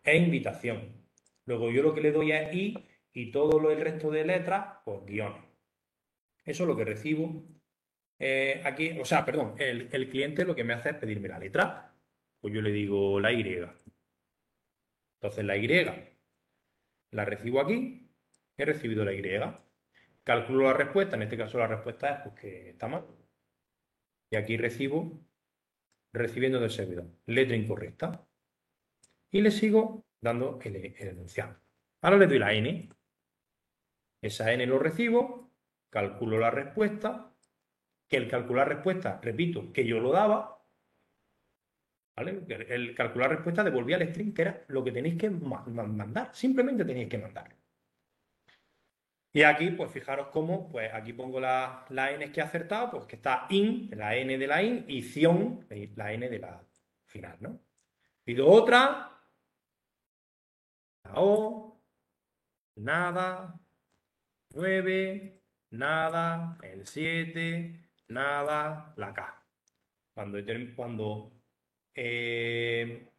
Es invitación. Luego yo lo que le doy es i y todo el resto de letras, pues guiones. Eso es lo que recibo aquí, o sea, perdón, el cliente lo que me hace es pedirme la letra. Pues yo le digo la Y. Entonces la Y la recibo aquí he recibido la Y. Calculo la respuesta, en este caso la respuesta es pues, que está mal. Y aquí recibiendo del servidor. Letra incorrecta. Y le sigo dando el enunciado. Ahora le doy la N. Esa N lo recibo, calculo la respuesta, que el calcular respuesta, repito, que yo lo daba, ¿vale? El calcular respuesta devolvía el string, que era lo que tenéis que mandar, simplemente tenéis que mandar. Y aquí, pues fijaros cómo, pues aquí pongo la N que he acertado, pues que está in, la N de la in, y ción, la N de la final, ¿no? Pido otra, la O, nada, 9, nada, el 7, nada, la K. Eh,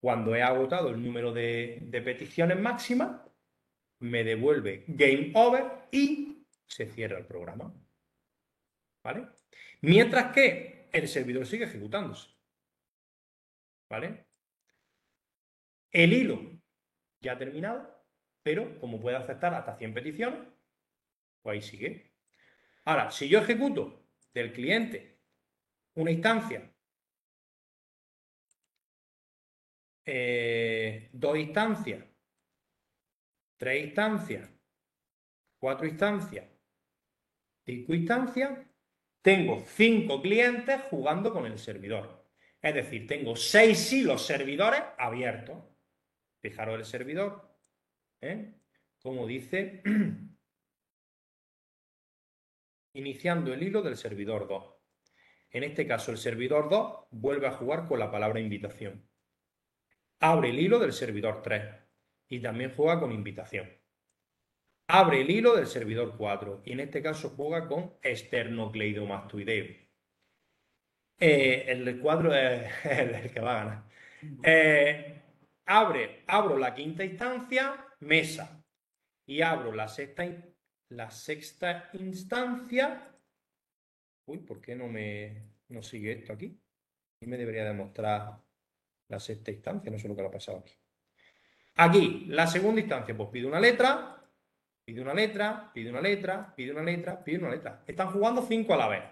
cuando he agotado el número de peticiones máximas, me devuelve game over y se cierra el programa. ¿Vale? Mientras que el servidor sigue ejecutándose. ¿Vale? El hilo ya ha terminado, pero como puede aceptar hasta 100 peticiones, pues ahí sigue. Ahora, si yo ejecuto del cliente una instancia, 2 instancias, 3 instancias, 4 instancias, 5 instancias, tengo 5 clientes jugando con el servidor. Es decir, tengo 6 hilos servidores abiertos. Fijaros el servidor, como dice, iniciando el hilo del servidor 2. En este caso, el servidor 2 vuelve a jugar con la palabra invitación. Abre el hilo del servidor 3 y también juega con invitación. Abre el hilo del servidor 4 y en este caso juega con esternocleidomastoideo. El cuadro es el que va a ganar. Abro la quinta instancia, mesa, y abro la sexta instancia. Uy, ¿por qué no sigue esto aquí? Y me debería demostrar la sexta instancia, no sé lo que le ha pasado aquí. Aquí, la segunda instancia, pues pide una letra, pide una letra, pide una letra, pide una letra, pide una letra. Están jugando 5 a la vez.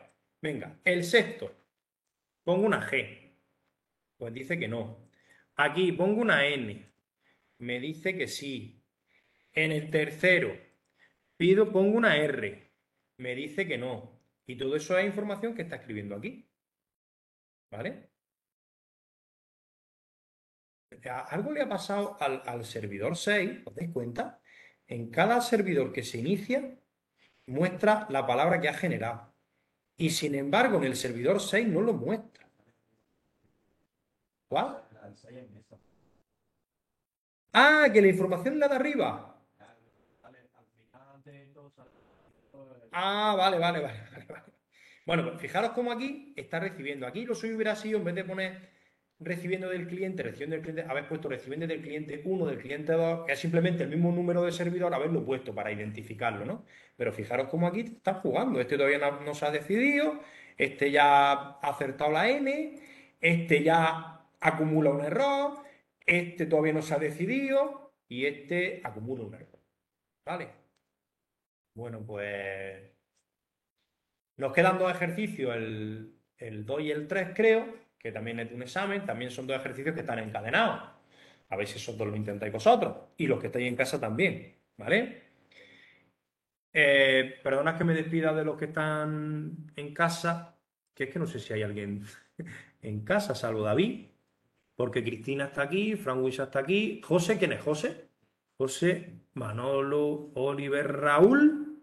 Venga, el sexto, pongo una G, pues dice que no. Aquí pongo una N, me dice que sí. En el tercero, pongo una R, me dice que no. Y todo eso es información que está escribiendo aquí. ¿Vale? Algo le ha pasado al servidor 6, ¿os dais cuenta? En cada servidor que se inicia, muestra la palabra que ha generado. Y sin embargo, en el servidor 6 no lo muestra. ¿Cuál? Ah, que la información la de arriba. Ah, vale. Bueno, pues fijaros cómo aquí está recibiendo. Aquí lo suyo hubiera sido, en vez de poner recibiendo del cliente, haber puesto recibiendo del cliente 1, del cliente 2, que es simplemente el mismo número de servidor, haberlo puesto para identificarlo, ¿no? Pero fijaros cómo aquí está jugando. Este todavía no se ha decidido, este ya ha acertado la N, este ya acumula un error, este todavía no se ha decidido y este acumula un error. ¿Vale? Bueno, pues nos quedan 2 ejercicios, el 2 y el 3 creo, que también es de un examen, también son 2 ejercicios que están encadenados. A ver si esos 2 lo intentáis vosotros. Y los que estáis en casa también, ¿vale? Perdonad que me despida de los que están en casa, que es que no sé si hay alguien en casa, salvo David, porque Cristina está aquí, Fran Wisa está aquí. José, ¿quién es José? José, Manolo, Oliver, Raúl.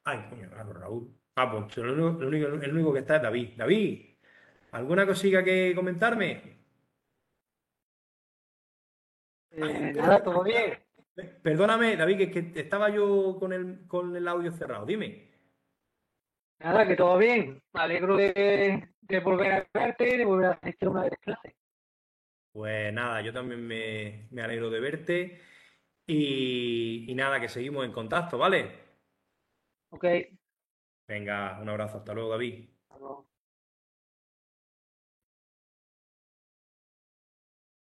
Ay, coño, claro, Raúl. Ah, pues el único que está es David. David, ¿alguna cosilla que comentarme? Ay, Nada, todo bien. perdóname, David, que estaba yo con el audio cerrado. Dime. Nada, que todo bien. Me alegro de volver a verte y de volver a asistir a una de las clases. Pues nada, yo también me alegro de verte y nada, que seguimos en contacto, ¿vale? Ok. Venga, un abrazo, hasta luego, David. Hasta luego.